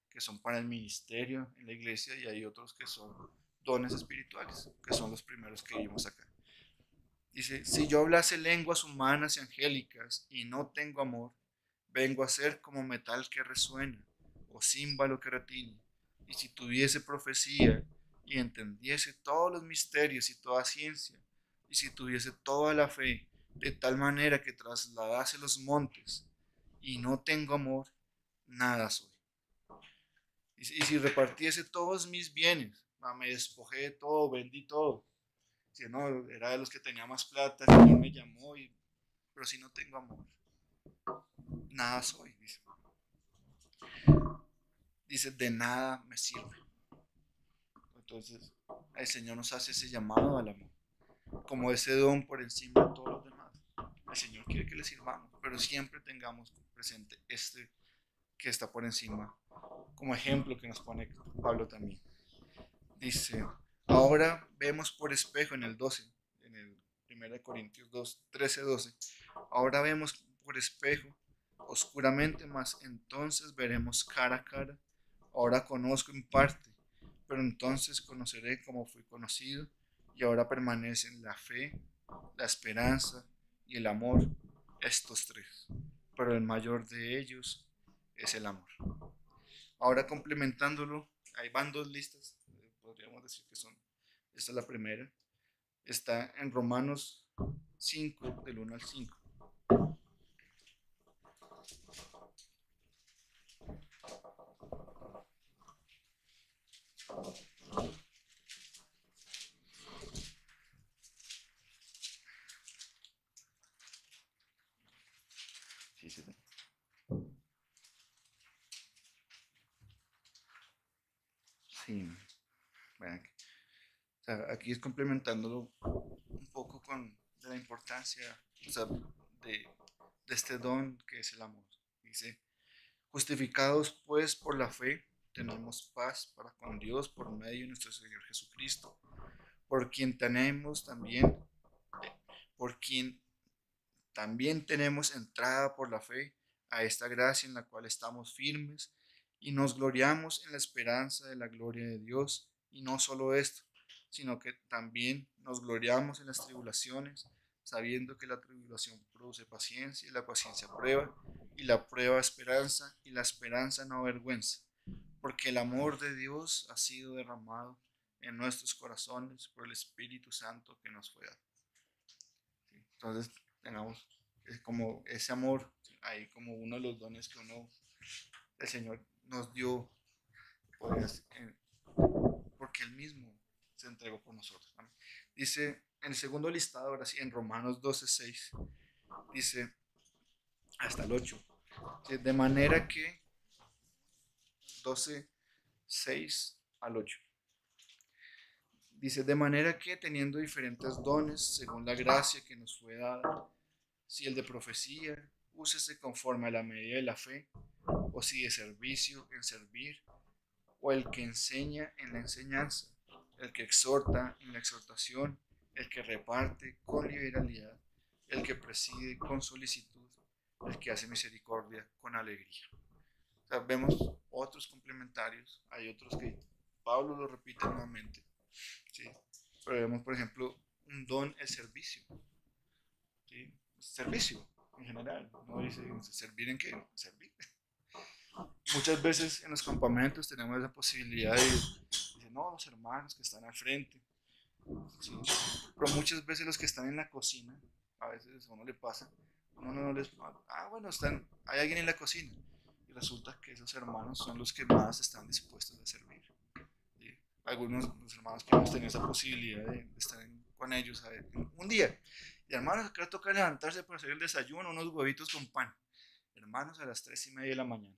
que son para el ministerio en la iglesia, y hay otros que son dones espirituales, que son los primeros que vimos acá. Dice, si yo hablase lenguas humanas y angélicas y no tengo amor, vengo a ser como metal que resuena o címbalo que retiñe. Y si tuviese profecía y entendiese todos los misterios y toda ciencia, y si tuviese toda la fe, de tal manera que trasladase los montes, y no tengo amor, nada soy. Y si repartiese todos mis bienes, me despojé de todo, vendí todo. Si no, era de los que tenía más plata, el Señor me llamó, pero si no tengo amor, nada soy, dice. Dice, de nada me sirve. Entonces, el Señor nos hace ese llamado al amor, como ese don por encima de todos los demás. El Señor quiere que le sirvamos, pero siempre tengamos presente este que está por encima, como ejemplo que nos pone Pablo también. Dice, ahora vemos por espejo en el 12, en el 1 Corintios 2, 13, 12. Ahora vemos por espejo, oscuramente, mas entonces veremos cara a cara. Ahora conozco en parte, pero entonces conoceré como fui conocido. Y ahora permanecen la fe, la esperanza y el amor, estos tres. Pero el mayor de ellos es el amor. Ahora complementándolo, ahí van dos listas, podríamos decir que son, esta es la primera, está en Romanos 5, del 1 al 5. Sí, sí, sí. Sí, bueno, o sea, aquí es complementándolo un poco con de la importancia, o sea, de este don que es el amor. Dice, justificados pues por la fe, tenemos paz para con Dios por medio de nuestro Señor Jesucristo, por quien tenemos también, por quien también tenemos entrada por la fe a esta gracia en la cual estamos firmes y nos gloriamos en la esperanza de la gloria de Dios. Y no solo esto, sino que también nos gloriamos en las tribulaciones, sabiendo que la tribulación produce paciencia y la paciencia prueba, y la prueba esperanza, y la esperanza no avergüenza, porque el amor de Dios ha sido derramado en nuestros corazones por el Espíritu Santo que nos fue dado. ¿Sí? Entonces, tengamos como ese amor, ahí como uno de los dones que el Señor nos dio, pues, porque Él mismo se entregó por nosotros. ¿Vale? Dice en el segundo listado, ahora sí, en Romanos 12:6, dice hasta el 8, de manera que 12:6 al 8. Dice, de manera que teniendo diferentes dones según la gracia que nos fue dada, si el de profecía, úsese conforme a la medida de la fe, o si de servicio en servir, o el que enseña en la enseñanza, el que exhorta en la exhortación, el que reparte con liberalidad, el que preside con solicitud, el que hace misericordia con alegría. O sea, vemos otros complementarios, hay otros que Pablo lo repite nuevamente, ¿sí? Pero vemos, por ejemplo, un don, el servicio, ¿sí? Servicio en general, no dice servir en qué, servir. Muchas veces en los campamentos tenemos la posibilidad de decir, no, los hermanos que están al frente, ¿sí? Pero muchas veces los que están en la cocina, a veces a uno le pasa, uno no les, bueno, hay alguien en la cocina, y resulta que esos hermanos son los que más están dispuestos a servir, ¿sí? Algunos los hermanos que hemos tenido esa posibilidad de estar con ellos un día, y hermanos, acá toca levantarse para hacer el desayuno, unos huevitos con pan, hermanos, a las 3:30 de la mañana.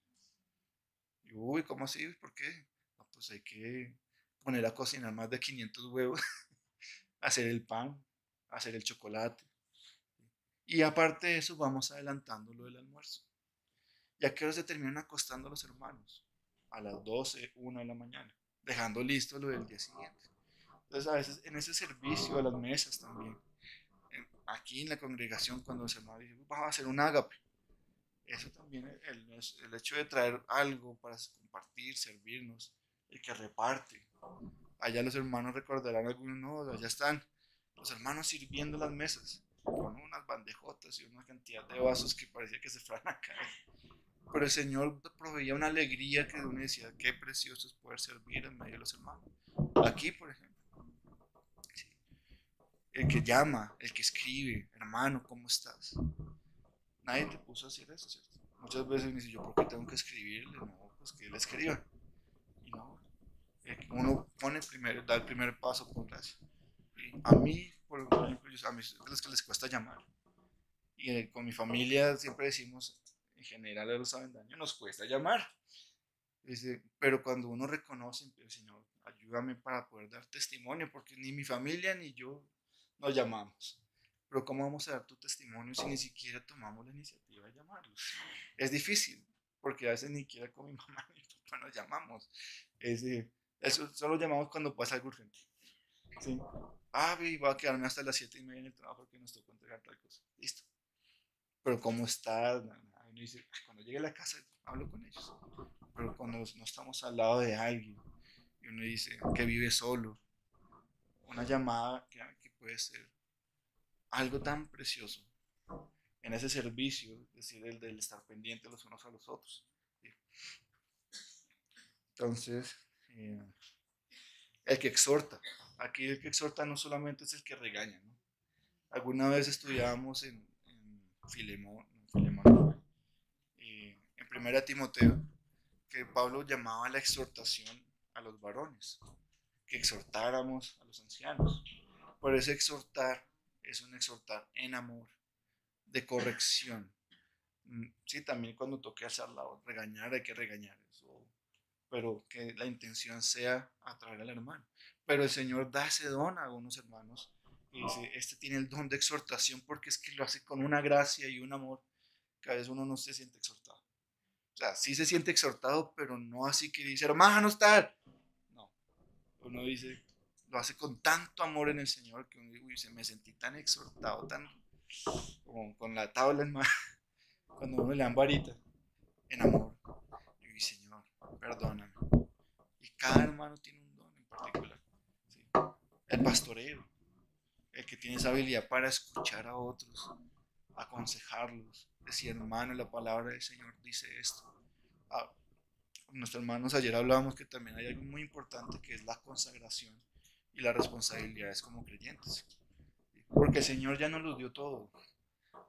Y, uy, ¿cómo así? ¿Por qué? No, pues hay que poner a cocinar más de 500 huevos, hacer el pan, hacer el chocolate. Y aparte de eso, vamos adelantando lo del almuerzo. ¿Y a qué hora se terminan acostando los hermanos? A las 12, 1 de la mañana, dejando listo lo del día siguiente. Entonces, a veces en ese servicio a las mesas también, aquí en la congregación, cuando los hermanos dicen, vamos a hacer un ágape, eso también, el hecho de traer algo para compartir, servirnos, el que reparte, Allá los hermanos recordarán algunos, no, allá están los hermanos sirviendo las mesas, con unas bandejotas y una cantidad de vasos que parecía que se fueran a caer. Pero el Señor proveía una alegría que uno decía, qué precioso es poder servir en medio de los hermanos. Aquí, por ejemplo, sí, el que llama, el que escribe, hermano, ¿cómo estás? Nadie te puso a hacer eso, ¿cierto? Muchas veces me dice yo, ¿por qué tengo que escribirle? No, pues que él escriba. Y no, uno pone primero, da el primer paso con gracia. Y a mí, por ejemplo, a mí es de los que les cuesta llamar. Y con mi familia siempre decimos, en general a los avendaños nos cuesta llamar. Dice, pero cuando uno reconoce, el Señor, ayúdame para poder dar testimonio, porque ni mi familia ni yo nos llamamos. Pero ¿cómo vamos a dar tu testimonio si ni siquiera tomamos la iniciativa de llamarlos? Es difícil, porque a veces ni siquiera con mi mamá ni mi papá nos llamamos. Eso solo llamamos cuando pasa algo urgente. ¿Sí? Ah, voy a quedarme hasta las 7:30 en el trabajo porque nos tocó entregar tal cosa. Listo. Pero ¿cómo estás? Uno dice, cuando llegue a la casa hablo con ellos. Pero cuando no estamos al lado de alguien y uno dice que vive solo, una llamada que puede ser algo tan precioso en ese servicio, es decir, el del estar pendiente los unos a los otros. Entonces, el que exhorta, aquí el que exhorta no solamente es el que regaña, ¿no? Alguna vez estudiábamos en Filemón, en Primera Timoteo, que Pablo llamaba la exhortación a los varones, que exhortáramos a los ancianos. Por eso exhortar es un exhortar en amor, de corrección. Sí, también cuando toque hacer la regañar, hay que regañar eso, pero que la intención sea atraer al hermano. Pero el Señor da ese don a algunos hermanos y dice, este tiene el don de exhortación porque es que lo hace con una gracia y un amor que a veces uno no se siente exhortado. O sea, sí se siente exhortado, pero no así que dice, hermano, está. No, uno dice, lo hace con tanto amor en el Señor que uno dice, me sentí tan exhortado, tan como con la tabla en mano, cuando uno le dan varita, en amor. Y Señor, perdóname. Y cada hermano tiene un don en particular. ¿Sí? El pastoreo, el que tiene esa habilidad para escuchar a otros, aconsejarlos, decir, hermano, la palabra del Señor dice esto. Ah, nuestros hermanos ayer hablábamos que también hay algo muy importante que es la consagración y las responsabilidades como creyentes. Porque el Señor ya nos lo dio todo.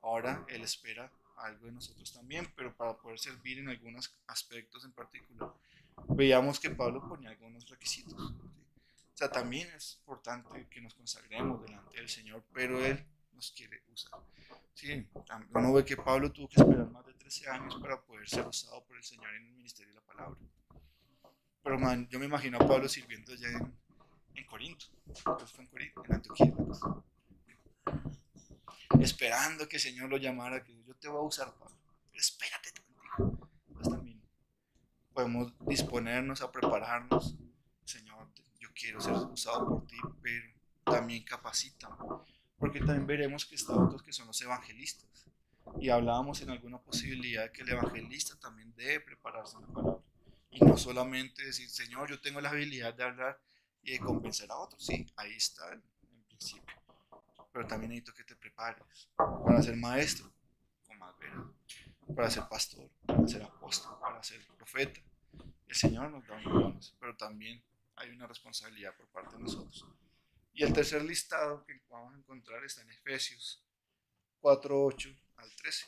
Ahora Él espera algo de nosotros también, pero para poder servir en algunos aspectos en particular. Veíamos que Pablo ponía algunos requisitos. ¿Sí? O sea, también es importante que nos consagremos delante del Señor, pero Él nos quiere usar. Sí, uno ve que Pablo tuvo que esperar más de 13 años para poder ser usado por el Señor en el ministerio de la palabra. Pero man, yo me imagino a Pablo sirviendo allá en Corinto, pues fue en Corinto, en Antioquía, esperando que el Señor lo llamara, que yo te voy a usar, Pablo, pero espérate tantito. Pues también podemos disponernos a prepararnos, Señor, yo quiero ser usado por ti, pero también capacítame, porque también veremos que están otros que son los evangelistas. Y hablábamos en alguna posibilidad que el evangelista también debe prepararse en la palabra. Y no solamente decir, Señor, yo tengo la habilidad de hablar y de convencer a otros. Sí, ahí está en principio. Pero también necesito que te prepares para ser maestro, con más veras, para ser pastor, para ser apóstol, para ser profeta. El Señor nos da unos dones, pero también hay una responsabilidad por parte de nosotros. Y el tercer listado que vamos a encontrar está en Efesios 4:8 al 13.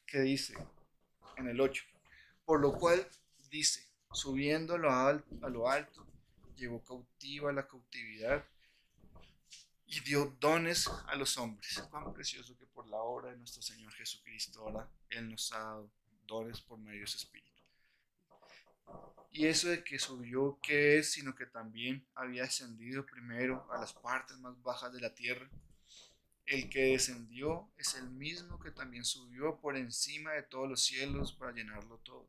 Que dice en el 8, por lo cual dice, subiendo a lo alto, llevó cautiva la cautividad y dio dones a los hombres. Cuán precioso que por la obra de nuestro Señor Jesucristo ahora Él nos ha dado dones por medio de su Espíritu. Y eso de que subió, ¿qué es? Sino que también había descendido primero a las partes más bajas de la tierra. El que descendió es el mismo que también subió por encima de todos los cielos para llenarlo todo.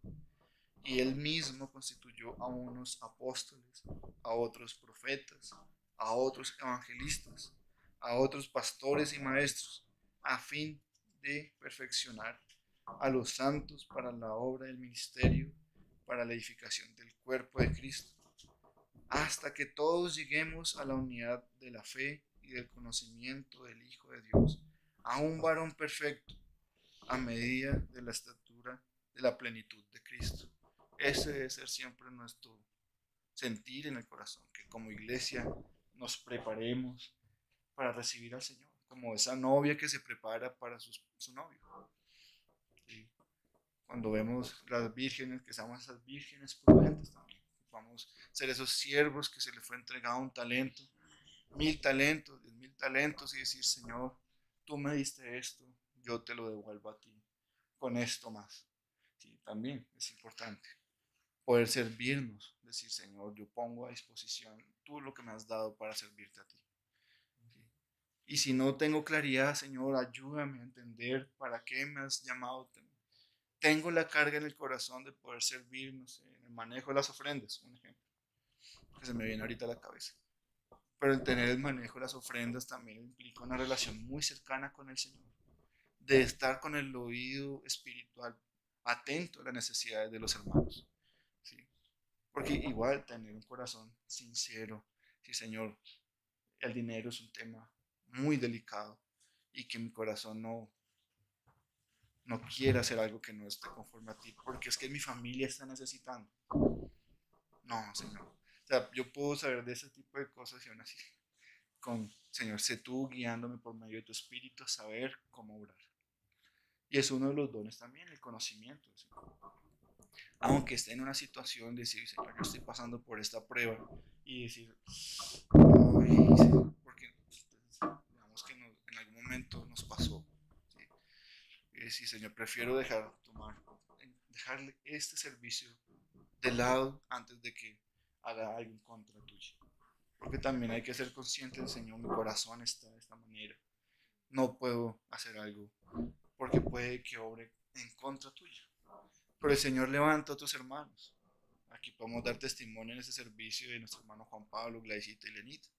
Y él mismo constituyó a unos apóstoles, a otros profetas, a otros evangelistas, a otros pastores y maestros, a fin de perfeccionar a los santos para la obra del ministerio, para la edificación del cuerpo de Cristo, hasta que todos lleguemos a la unidad de la fe y del conocimiento del Hijo de Dios, a un varón perfecto, a medida de la estatura de la plenitud de Cristo. Ese debe ser siempre nuestro sentir en el corazón, que como iglesia nos preparemos para recibir al Señor, como esa novia que se prepara para su novio. ¿Sí? Cuando vemos las vírgenes, que seamos esas vírgenes prudentes también, vamos a ser esos siervos que se les fue entregado un talento, 1000 talentos, 10,000 talentos, y decir, Señor, tú me diste esto, yo te lo devuelvo a ti con esto más. Sí, también es importante poder servirnos, decir, Señor, yo pongo a disposición tú lo que me has dado para servirte a ti. ¿Sí? Y si no tengo claridad, Señor, ayúdame a entender para qué me has llamado. Tengo la carga en el corazón de poder servir, no sé, en el manejo de las ofrendas, un ejemplo, que se me viene ahorita a la cabeza. Pero el tener el manejo de las ofrendas también implica una relación muy cercana con el Señor, de estar con el oído espiritual atento a las necesidades de los hermanos. ¿Sí? Porque igual tener un corazón sincero, sí, Señor, el dinero es un tema muy delicado y que mi corazón no quiera hacer algo que no esté conforme a ti, porque es que mi familia está necesitando. No, Señor. O sea, yo puedo saber de ese tipo de cosas y aún así, con Señor, sé tú guiándome por medio de tu espíritu a saber cómo orar. Y es uno de los dones también, el conocimiento. Señor. Aunque esté en una situación de decir, Señor, yo estoy pasando por esta prueba y decir, ay, Señor, porque digamos que en algún momento nos pasó. ¿Sí? Y decir, Señor, prefiero dejarle este servicio de lado antes de que haga algo en contra tuyo. Porque también hay que ser consciente del Señor, mi corazón está de esta manera. No puedo hacer algo porque puede que obre en contra tuya. Pero el Señor levanta a tus hermanos. Aquí podemos dar testimonio en ese servicio de nuestro hermano Juan Pablo, Gladysita y Lenita,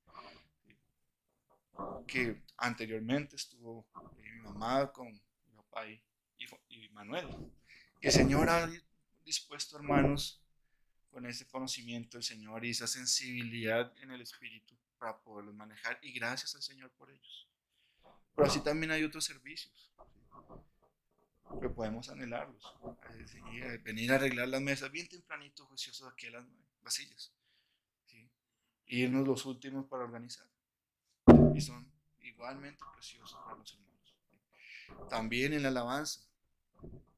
que anteriormente estuvo mi mamá con mi papá y Manuel. Y el Señor ha dispuesto hermanos con ese conocimiento del Señor y esa sensibilidad en el Espíritu para poderlos manejar. Y gracias al Señor por ellos. Pero así también hay otros servicios que podemos anhelarlos. Venir a arreglar las mesas bien tempranito, juiciosos aquí a las sillas. ¿Sí? E irnos los últimos para organizar. Y son igualmente preciosos para los hermanos. También en la alabanza,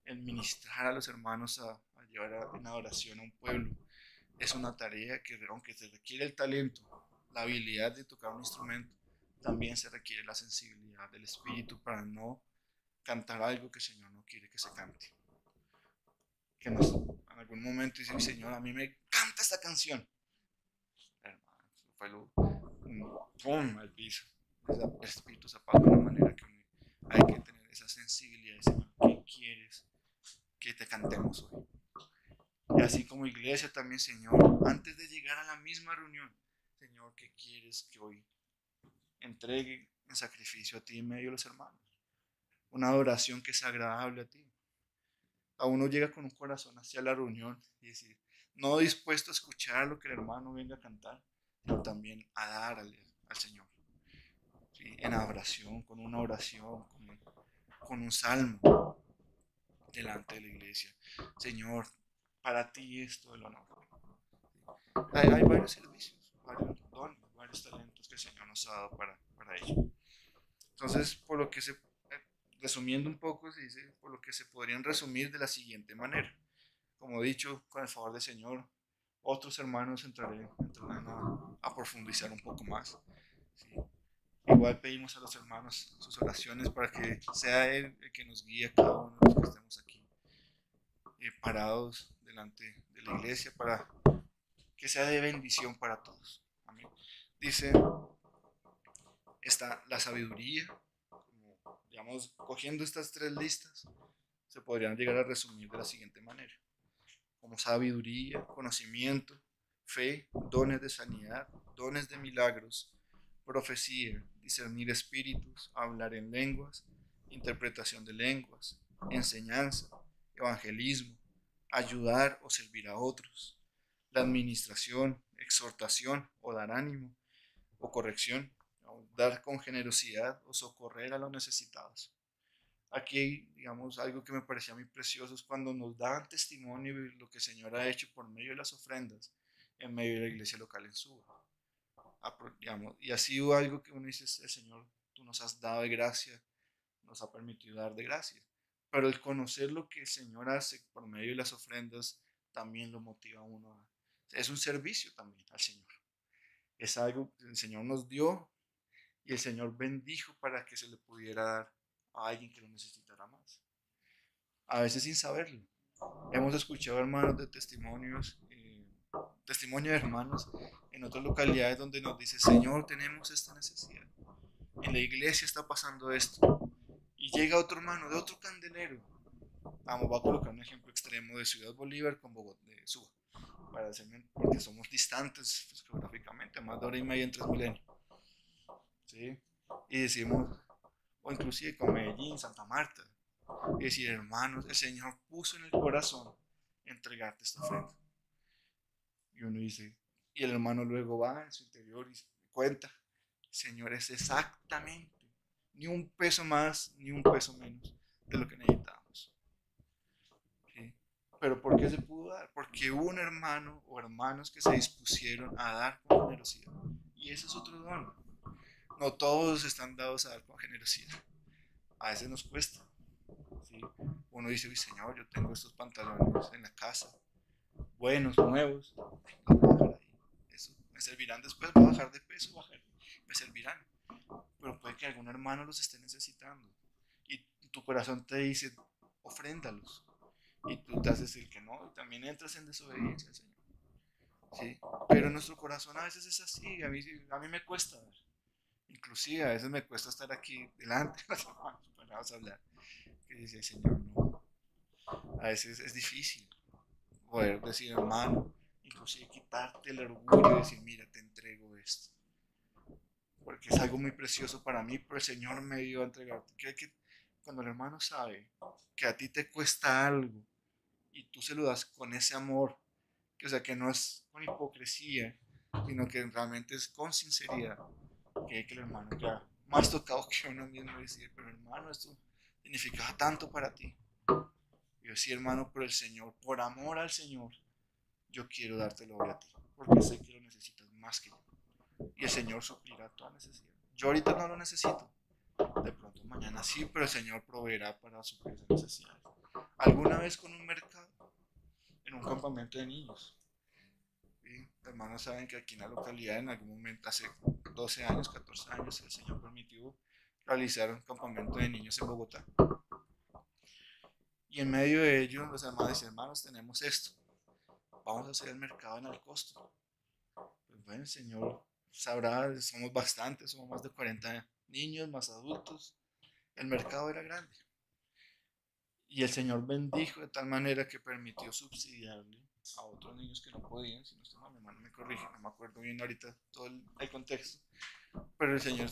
el ministrar a los hermanos a llevar en adoración a un pueblo es una tarea que, aunque se requiere el talento, la habilidad de tocar un instrumento, también se requiere la sensibilidad del espíritu para no cantar algo que el Señor no quiere que se cante. Que en algún momento dice, Señor, a mí me canta esta canción. Hermano, eso fue un pum al piso. El espíritu se apagó de una manera que hay que tener esa sensibilidad de Señor, ¿qué quieres que te cantemos hoy? Y así como iglesia también, Señor, antes de llegar a la misma reunión, Señor, ¿qué quieres que hoy entregue en sacrificio a ti en medio de los hermanos? Una adoración que sea agradable a ti. A uno llega con un corazón hacia la reunión y decir, no dispuesto a escuchar lo que el hermano venga a cantar, sino también a dar al Señor. ¿Sí? En adoración, con una oración, con un salmo delante de la iglesia. Señor, para ti es todo el honor. Hay varios servicios, varios dones, varios talentos que el Señor nos ha dado para ello. Entonces, resumiendo un poco, se dice, por lo que se podrían resumir de la siguiente manera. Como he dicho, con el favor del Señor, otros hermanos entrarán a profundizar un poco más. ¿Sí? Igual pedimos a los hermanos sus oraciones para que sea Él el que nos guíe a cada uno de los que estemos aquí parados delante de la iglesia para que sea de bendición para todos. Amén. Dice, está la sabiduría, como, digamos, cogiendo estas tres listas, se podrían llegar a resumir de la siguiente manera. Como sabiduría, conocimiento, fe, dones de sanidad, dones de milagros, profecía, discernir espíritus, hablar en lenguas, interpretación de lenguas, enseñanza, evangelismo, ayudar o servir a otros, la administración, exhortación o dar ánimo o corrección, o dar con generosidad o socorrer a los necesitados. Aquí hay, digamos, algo que me parecía muy precioso, es cuando nos dan testimonio de lo que el Señor ha hecho por medio de las ofrendas en medio de la iglesia local en Suba. Digamos, y ha sido algo que uno dice, el Señor, tú nos has dado de gracia, nos ha permitido dar de gracia. Pero el conocer lo que el Señor hace por medio de las ofrendas también lo motiva a uno a... Es un servicio también al Señor. Es algo que el Señor nos dio y el Señor bendijo para que se le pudiera dar a alguien que lo necesitara más. A veces sin saberlo. Hemos escuchado hermanos de testimonios, testimonio de hermanos en otras localidades donde nos dice, Señor, tenemos esta necesidad. En la iglesia está pasando esto. Y llega otro hermano de otro candelero. Vamos, voy a colocar un ejemplo extremo de Ciudad Bolívar con Bogotá, de Suba, porque somos distantes pues, geográficamente, más de hora y media en Transmilenio. ¿Sí? Y decimos, o inclusive con Medellín, Santa Marta, y decir, hermanos, el Señor puso en el corazón entregarte esta ofrenda. Y uno dice, y el hermano luego va en su interior y cuenta, Señor, es exactamente ni un peso más, ni un peso menos de lo que necesitábamos. ¿Sí? Pero ¿por qué se pudo dar? Porque hubo un hermano o hermanos que se dispusieron a dar con generosidad. Y ese es otro don. No todos están dados a dar con generosidad. A veces nos cuesta. ¿Sí? Uno dice, uy, Señor, yo tengo estos pantalones en la casa, buenos, nuevos, los voy a dejar ahí. Eso me servirán después, voy a bajar de peso, me servirán. Pero puede que algún hermano los esté necesitando. Y tu corazón te dice, ofréndalos. Y tú te haces el que no, y también entras en desobediencia al Señor. ¿Sí? Pero nuestro corazón a veces es así, a mí me cuesta ver. Inclusive a veces me cuesta estar aquí delante de los hermanos para hablar. Que dice, Señor, no. A veces es difícil poder decir, hermano, inclusive quitarte el orgullo y decir, mira, te entrego esto. Porque es algo muy precioso para mí, pero el Señor me dio a entregarte. Que cuando el hermano sabe que a ti te cuesta algo y tú se lo das con ese amor, que, o sea, que no es con hipocresía, sino que realmente es con sinceridad, que el hermano ya más tocado que uno mismo decir, pero hermano, esto significaba tanto para ti. Y yo sí, hermano, pero el Señor, por amor al Señor, yo quiero dártelo hoy a ti, porque sé que lo necesitas más que yo. Y el Señor suplirá toda necesidad. Yo ahorita no lo necesito. De pronto mañana sí, pero el Señor proveerá para suplir esas necesidades. Alguna vez con un mercado, en un campamento de niños. ¿Sí? Hermanos saben que aquí en la localidad en algún momento, hace 12 años, 14 años, el Señor permitió realizar un campamento de niños en Bogotá. Y en medio de ello, los hermanos dicen, hermanos, tenemos esto. Vamos a hacer el mercado en Alcosto. Pues bueno, el Señor sabrá, somos bastantes, somos más de 40 niños, más adultos. El mercado era grande. Y el Señor bendijo de tal manera que permitió subsidiarle a otros niños que no podían, si no estoy mal, mi hermano me corrige, no me acuerdo bien ahorita todo el contexto, pero el Señor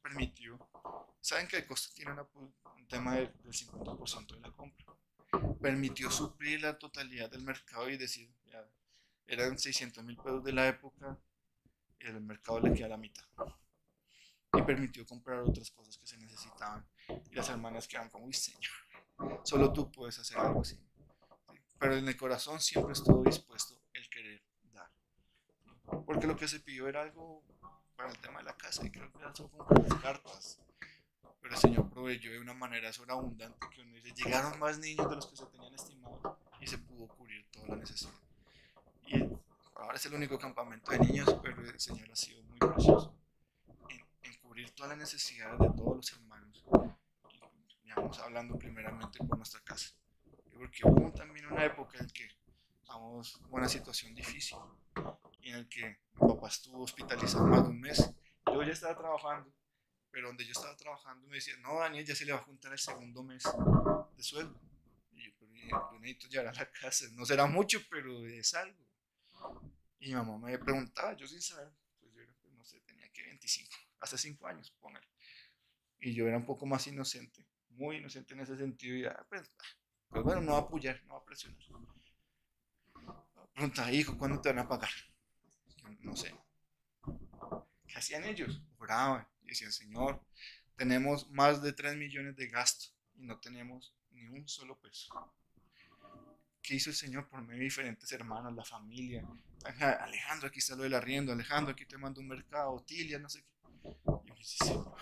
permitió. Saben que el costo tiene un tema del 50% de la compra. Permitió suplir la totalidad del mercado y decir, ya, eran 600.000 pesos de la época, y el mercado le queda la mitad. Y permitió comprar otras cosas que se necesitaban. Y las hermanas quedaban como, uy, Señor, solo tú puedes hacer algo así. Pero en el corazón siempre estuvo dispuesto el querer dar. Porque lo que se pidió era algo para el tema de la casa, y creo que eran solo como las cartas. Pero el Señor proveyó de una manera sobreabundante que uno dice, llegaron más niños de los que se tenían estimado y se pudo cubrir toda la necesidad. Y ahora es el único campamento de niños, pero el Señor ha sido muy precioso en cubrir toda la necesidad de todos los hermanos. Y vamos hablando primeramente por nuestra casa. Porque hubo también una época en que estábamos en una situación difícil y en el que mi papá estuvo hospitalizado más de un mes. Yo ya estaba trabajando, pero donde yo estaba trabajando me decían, no, Daniel, ya se le va a juntar el segundo mes de sueldo. Y yo, pero yo necesito llegar a la casa. No será mucho, pero es algo. Y mi mamá me preguntaba, yo sin saber, pues yo era, pues, no sé, tenía que 25, hace 5 años, póngale. Y yo era un poco más inocente. muy inocente en ese sentido, y pues bueno, no va a apoyar, no va a presionar. Pregunta, hijo, ¿cuándo te van a pagar? Yo, no sé. ¿Qué hacían ellos? Oraban y decían, Señor, tenemos más de 3 millones de gastos y no tenemos ni un solo peso. ¿Qué hizo el Señor por medio de diferentes hermanos, la familia? Alejandro, aquí está lo del arriendo, Alejandro, aquí te mando un mercado, Tilia, no sé qué. Y yo sí, Señor.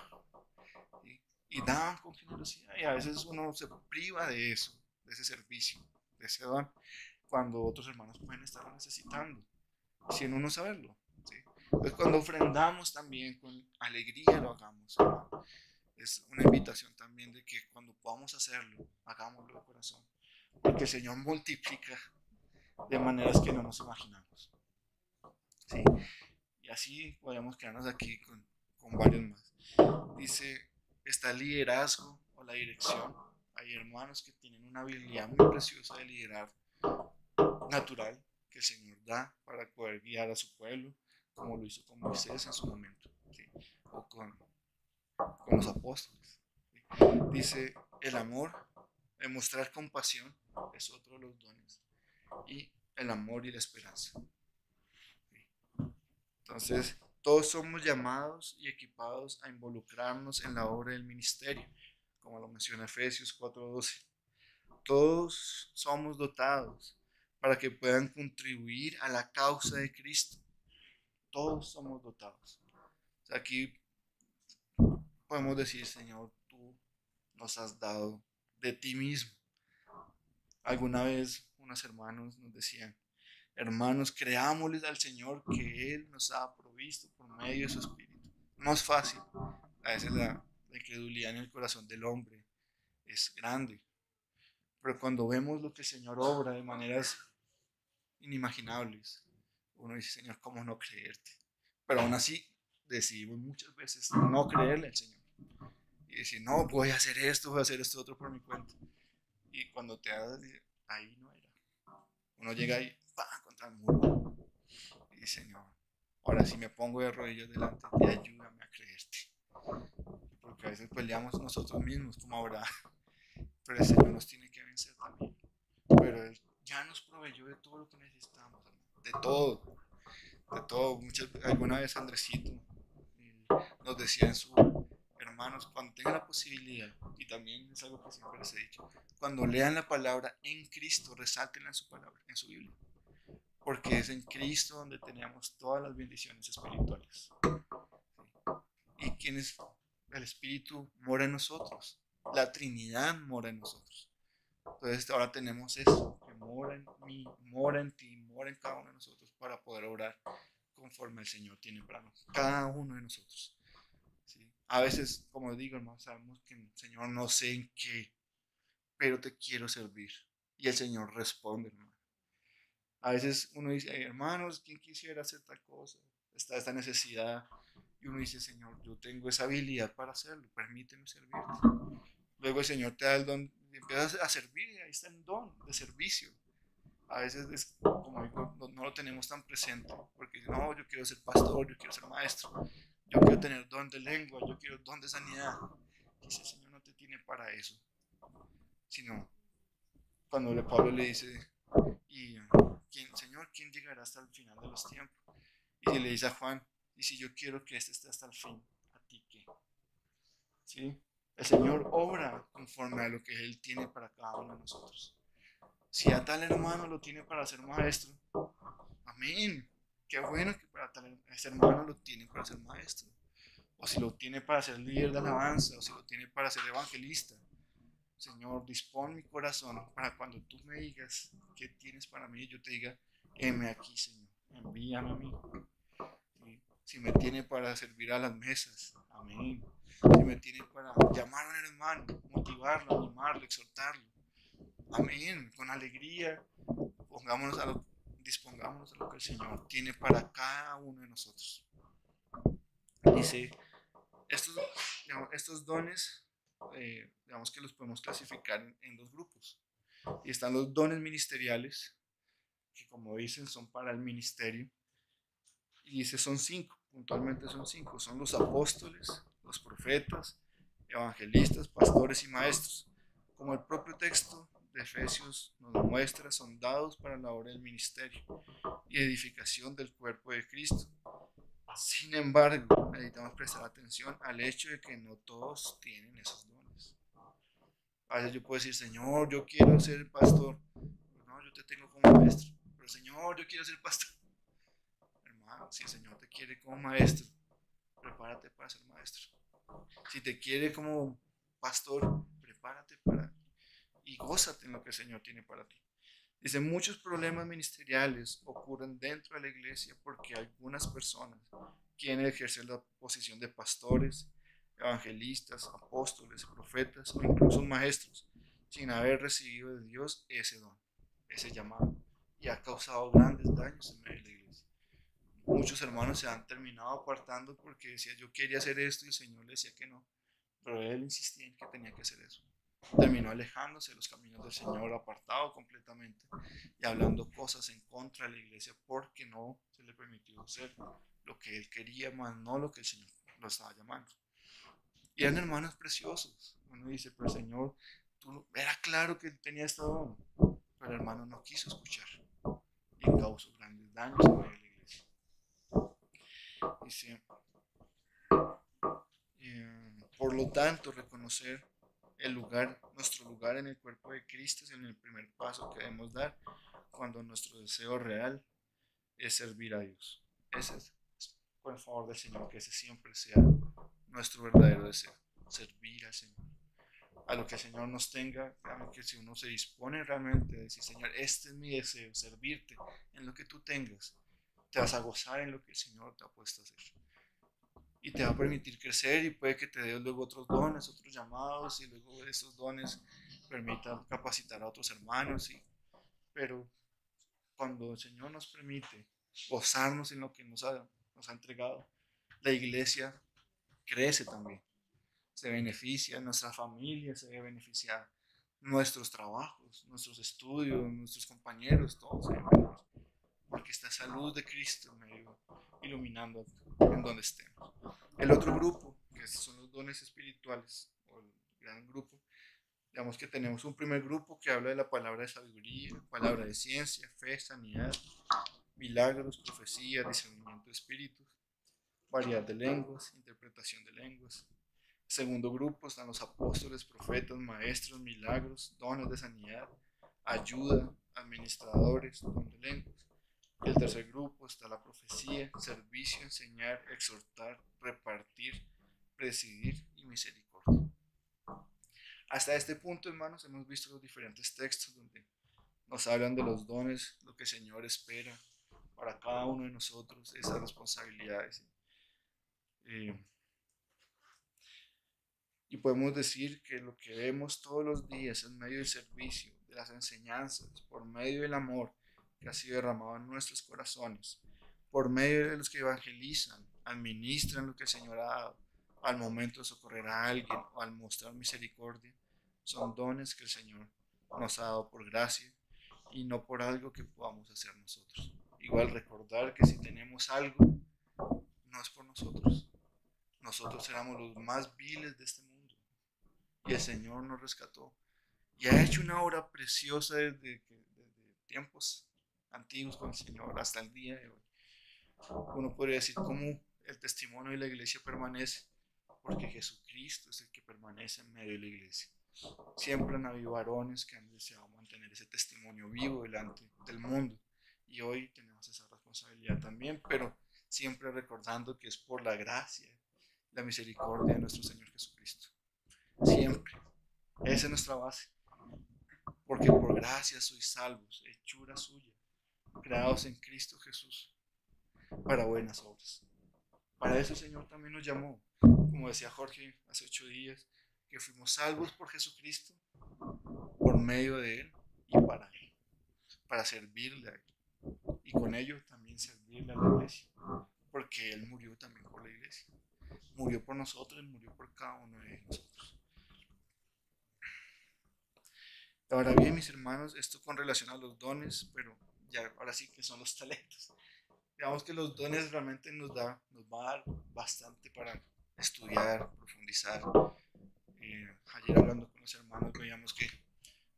Y daban con generosidad, y a veces uno se priva de eso, de ese servicio, de ese don, cuando otros hermanos pueden estar necesitando, sin uno saberlo. ¿Sí? Entonces, cuando ofrendamos también con alegría lo hagamos. Es una invitación también de que cuando podamos hacerlo, hagámoslo de corazón, porque el Señor multiplica de maneras que no nos imaginamos. ¿Sí? Y así podemos quedarnos aquí con varios más. Dice, está el liderazgo o la dirección. Hay hermanos que tienen una habilidad muy preciosa de liderar natural que el Señor da para poder guiar a su pueblo, como lo hizo con Moisés en su momento, ¿sí? O con los apóstoles. ¿Sí? Dice, el amor, el mostrar compasión es otro de los dones. Y el amor y la esperanza. ¿Sí? Entonces, todos somos llamados y equipados a involucrarnos en la obra del ministerio, como lo menciona Efesios 4:12. Todos somos dotados para que puedan contribuir a la causa de Cristo. Todos somos dotados. O sea, aquí podemos decir, Señor, tú nos has dado de ti mismo. Alguna vez unos hermanos nos decían, hermanos, creámosles al Señor que Él nos ha provisto por medio de su Espíritu. No es fácil. A veces la incredulidad en el corazón del hombre es grande. Pero cuando vemos lo que el Señor obra de maneras inimaginables, uno dice, Señor, ¿cómo no creerte? Pero aún así decidimos muchas veces no creerle al Señor. Y decir, no, voy a hacer esto otro por mi cuenta. Y cuando te das, ahí no era. Uno llega ahí, ¡pam!, contra el muro. Y dice, Señor, ahora sí me pongo de rodillas delante de ti, ayúdame a creerte. Porque a veces peleamos nosotros mismos, como ahora. Pero el Señor nos tiene que vencer también. Pero Él ya nos proveyó de todo lo que necesitamos, de todo. De todo. Alguna vez Andresito nos decía en su, hermanos, cuando tengan la posibilidad, y también es algo que siempre les he dicho, cuando lean la palabra en Cristo, resáltenla en su palabra, en su Biblia, porque es en Cristo donde tenemos todas las bendiciones espirituales. ¿Sí? Y quien es el Espíritu mora en nosotros, la Trinidad mora en nosotros. Entonces ahora tenemos eso, que mora en mí, mora en ti, mora en cada uno de nosotros para poder orar conforme el Señor tiene para nosotros, cada uno de nosotros. ¿Sí? A veces, como digo, hermano, sabemos que el Señor no sé en qué, pero te quiero servir. Y el Señor responde, hermano. A veces uno dice, hey, hermanos, ¿quién quisiera hacer tal cosa? Está esta necesidad. Y uno dice, Señor, yo tengo esa habilidad para hacerlo, permíteme servirte. Luego el Señor te da el don, y empiezas a servir, y ahí está el don de servicio. A veces, como digo, no lo tenemos tan presente, porque no, yo quiero ser pastor, yo quiero ser maestro, yo quiero tener don de lengua, yo quiero don de sanidad. Dice, el Señor no te tiene para eso, sino cuando Pablo le dice, y Señor, ¿quién llegará hasta el final de los tiempos? Y le dice a Juan, y si yo quiero que este esté hasta el fin, ¿a ti qué? ¿Sí? El Señor obra conforme a lo que Él tiene para cada uno de nosotros. Si a tal hermano lo tiene para ser maestro, amén. Qué bueno que para tal ese hermano lo tiene para ser maestro. O si lo tiene para ser líder de alabanza, o si lo tiene para ser evangelista. Señor, dispón mi corazón para cuando tú me digas qué tienes para mí, yo te diga, heme aquí, Señor, envíame a mí. ¿Sí? Si me tiene para servir a las mesas, amén. Si me tiene para llamar a un hermano, motivarlo, animarlo, exhortarlo, amén, con alegría, dispongámonos a lo que el Señor tiene para cada uno de nosotros. Dice, estos dones, digamos que los podemos clasificar en dos grupos. Y están los dones ministeriales, que como dicen son para el ministerio. Y dice son 5, puntualmente son 5. Son los apóstoles, los profetas, evangelistas, pastores y maestros. Como el propio texto de Efesios nos muestra, son dados para la obra del ministerio y edificación del cuerpo de Cristo. Sin embargo, necesitamos prestar atención al hecho de que no todos tienen esos dones. A veces yo puedo decir, Señor, yo quiero ser pastor. No, yo te tengo como maestro. Pero Señor, yo quiero ser pastor. Hermano, si el Señor te quiere como maestro, prepárate para ser maestro. Si te quiere como pastor, prepárate para y gózate en lo que el Señor tiene para ti. Dice, muchos problemas ministeriales ocurren dentro de la iglesia porque algunas personas quieren ejercer la posición de pastores, evangelistas, apóstoles, profetas o incluso maestros sin haber recibido de Dios ese don, ese llamado, y ha causado grandes daños en medio de la iglesia. Muchos hermanos se han terminado apartando porque decía, yo quería hacer esto y el Señor le decía que no, pero él insistía en que tenía que hacer eso. Terminó alejándose de los caminos del Señor, apartado completamente y hablando cosas en contra de la iglesia porque no se le permitió hacer lo que él quería, más no lo que el Señor lo estaba llamando. Y eran hermanos preciosos. Uno dice, pero Señor, era claro que tenía este don, pero el hermano no quiso escuchar y causó grandes daños en medio de la iglesia. Dice, por lo tanto, reconocer nuestro lugar en el cuerpo de Cristo es el primer paso que debemos dar cuando nuestro deseo real es servir a Dios. Ese es, por el favor del Señor, que ese siempre sea nuestro verdadero deseo, servir al Señor. A lo que el Señor nos tenga, que si uno se dispone realmente a decir, Señor, este es mi deseo, servirte en lo que tú tengas, te vas a gozar en lo que el Señor te ha puesto a hacer. Y te va a permitir crecer y puede que te dé luego otros dones, otros llamados y luego esos dones permitan capacitar a otros hermanos. Pero cuando el Señor nos permite gozarnos en lo que nos ha entregado, la iglesia crece también, se beneficia, nuestra familia se ve beneficiada, nuestros trabajos, nuestros estudios, nuestros compañeros, todos se ven beneficiados, porque está esa luz de Cristo medio iluminando en donde estemos. El otro grupo, que son los dones espirituales, o el gran grupo, digamos que tenemos un primer grupo que habla de la palabra de sabiduría, palabra de ciencia, fe, sanidad, milagros, profecía, discernimiento de espíritus, variedad de lenguas, interpretación de lenguas. El segundo grupo están los apóstoles, profetas, maestros, milagros, dones de sanidad, ayuda, administradores, don de lenguas. El tercer grupo está la profecía, servicio, enseñar, exhortar, repartir, presidir y misericordia. Hasta este punto, hermanos, hemos visto los diferentes textos donde nos hablan de los dones, lo que el Señor espera para cada uno de nosotros, esas responsabilidades. Y podemos decir que lo que vemos todos los días en medio del servicio, de las enseñanzas, por medio del amor que ha sido derramado en nuestros corazones, por medio de los que evangelizan, administran lo que el Señor ha dado, al momento de socorrer a alguien o al mostrar misericordia, son dones que el Señor nos ha dado por gracia y no por algo que podamos hacer nosotros. Igual recordar que si tenemos algo, no es por nosotros. Nosotros éramos los más viles de este mundo y el Señor nos rescató y ha hecho una obra preciosa desde tiempos antiguos con el Señor hasta el día de hoy. Uno podría decir cómo el testimonio de la iglesia permanece, porque Jesucristo es el que permanece en medio de la iglesia. Siempre han habido varones que han deseado mantener ese testimonio vivo delante del mundo y hoy tenemos esa responsabilidad también, pero siempre recordando que es por la gracia, la misericordia de nuestro Señor Jesucristo. Siempre. Esa es nuestra base. Porque por gracia sois salvos, hechura suya, creados en Cristo Jesús, para buenas obras. Para eso el Señor también nos llamó, como decía Jorge hace 8 días, que fuimos salvos por Jesucristo, por medio de Él y para Él, para servirle a Él. Y con ello también servirle a la iglesia, porque Él murió también por la iglesia. Murió por nosotros y murió por cada uno de nosotros. Ahora bien, mis hermanos, esto con relación a los dones, pero ya ahora sí que son los talentos. Digamos que los dones realmente nos va a dar bastante para estudiar, profundizar, Ayer hablando con los hermanos veíamos que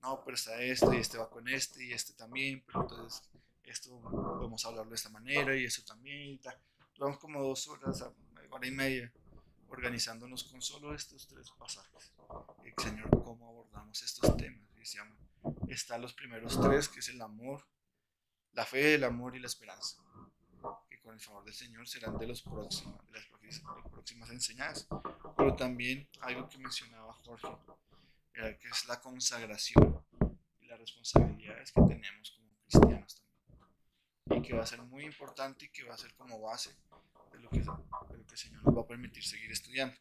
no, pero está este y este va con este y este también, pero entonces esto podemos hablarlo de esta manera y eso también y tal. Duramos como 2 horas, hora y media organizándonos con solo estos 3 pasajes. Señor, ¿cómo abordamos estos temas? Y decíamos, están los primeros 3, que es el amor, la fe, el amor y la esperanza, que con el favor del Señor serán de las próximas enseñanzas. Pero también algo que mencionaba Jorge, era que es la consagración y las responsabilidades que tenemos como cristianos también. Y que va a ser muy importante y que va a ser como base de lo que el Señor nos va a permitir seguir estudiando.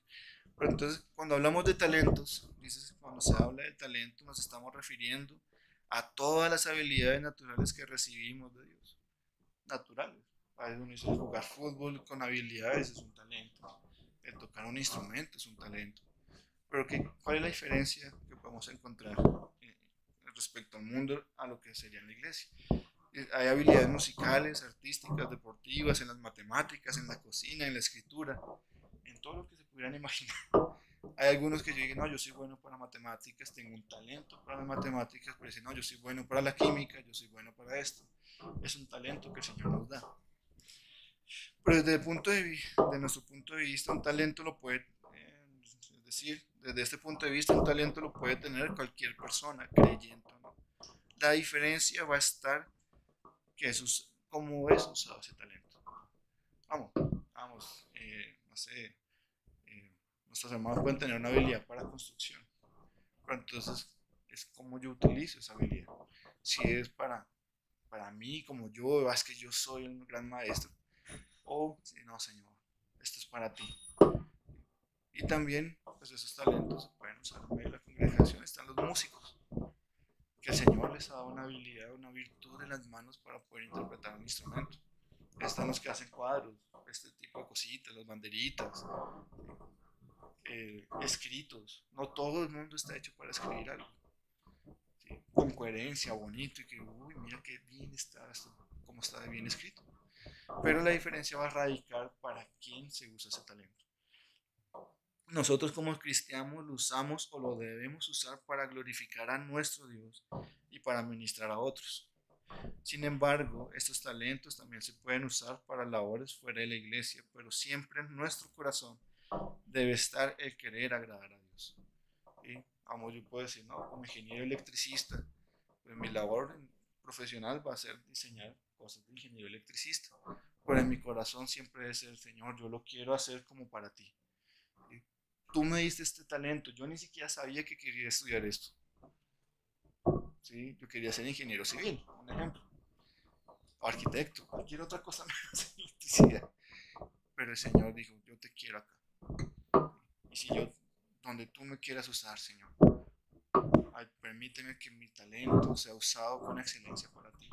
Pero entonces, cuando hablamos de talentos, dices, cuando se habla de talento, nos estamos refiriendo a todas las habilidades naturales que recibimos de Dios. Naturales. A veces uno dice, jugar fútbol con habilidades es un talento. El tocar un instrumento es un talento. Pero ¿cuál es la diferencia que podemos encontrar respecto al mundo a lo que sería en la iglesia? Hay habilidades musicales, artísticas, deportivas, en las matemáticas, en la cocina, en la escritura, en todo lo que se pudieran imaginar. Hay algunos que yo digo, no, yo soy bueno para matemáticas, tengo un talento para las matemáticas, pero dicen, no, yo soy bueno para la química, yo soy bueno para esto. Es un talento que el Señor nos da. Pero de nuestro punto de vista, un talento lo puede, es decir, desde este punto de vista, un talento lo puede tener cualquier persona, creyente o no. La diferencia va a estar que cómo es usado ese talento. Vamos, no sé, nuestros hermanos pueden tener una habilidad para construcción, pero entonces es como yo utilizo esa habilidad. Si es para mí, como yo, es que yo soy un gran maestro, o si no, Señor, esto es para ti. Y también, pues esos talentos se pueden usar en medio de la congregación. Están los músicos, que el Señor les ha dado una habilidad, una virtud en las manos para poder interpretar un instrumento. Están los que hacen cuadros, este tipo de cositas, las banderitas, escritos. No todo el mundo está hecho para escribir algo, ¿sí? Con coherencia, bonito y que, uy, mira qué bien está esto, cómo está de bien escrito. Pero la diferencia va a radicar para quién se usa ese talento. Nosotros como cristianos lo usamos o lo debemos usar para glorificar a nuestro Dios y para ministrar a otros. Sin embargo, estos talentos también se pueden usar para labores fuera de la iglesia, pero siempre en nuestro corazón debe estar el querer agradar a Dios. ¿Sí? Vamos, yo puedo decir, no, como ingeniero electricista, pues mi labor profesional va a ser diseñar cosas de ingeniero electricista, pero en mi corazón siempre debe ser, Señor, yo lo quiero hacer como para ti. ¿Sí? Tú me diste este talento, yo ni siquiera sabía que quería estudiar esto. ¿Sí? Yo quería ser ingeniero civil, un ejemplo, o arquitecto, cualquier otra cosa menos electricidad. Pero el Señor dijo, yo te quiero acá. Y si yo, donde tú me quieras usar, Señor, ay, permíteme que mi talento sea usado con excelencia para ti.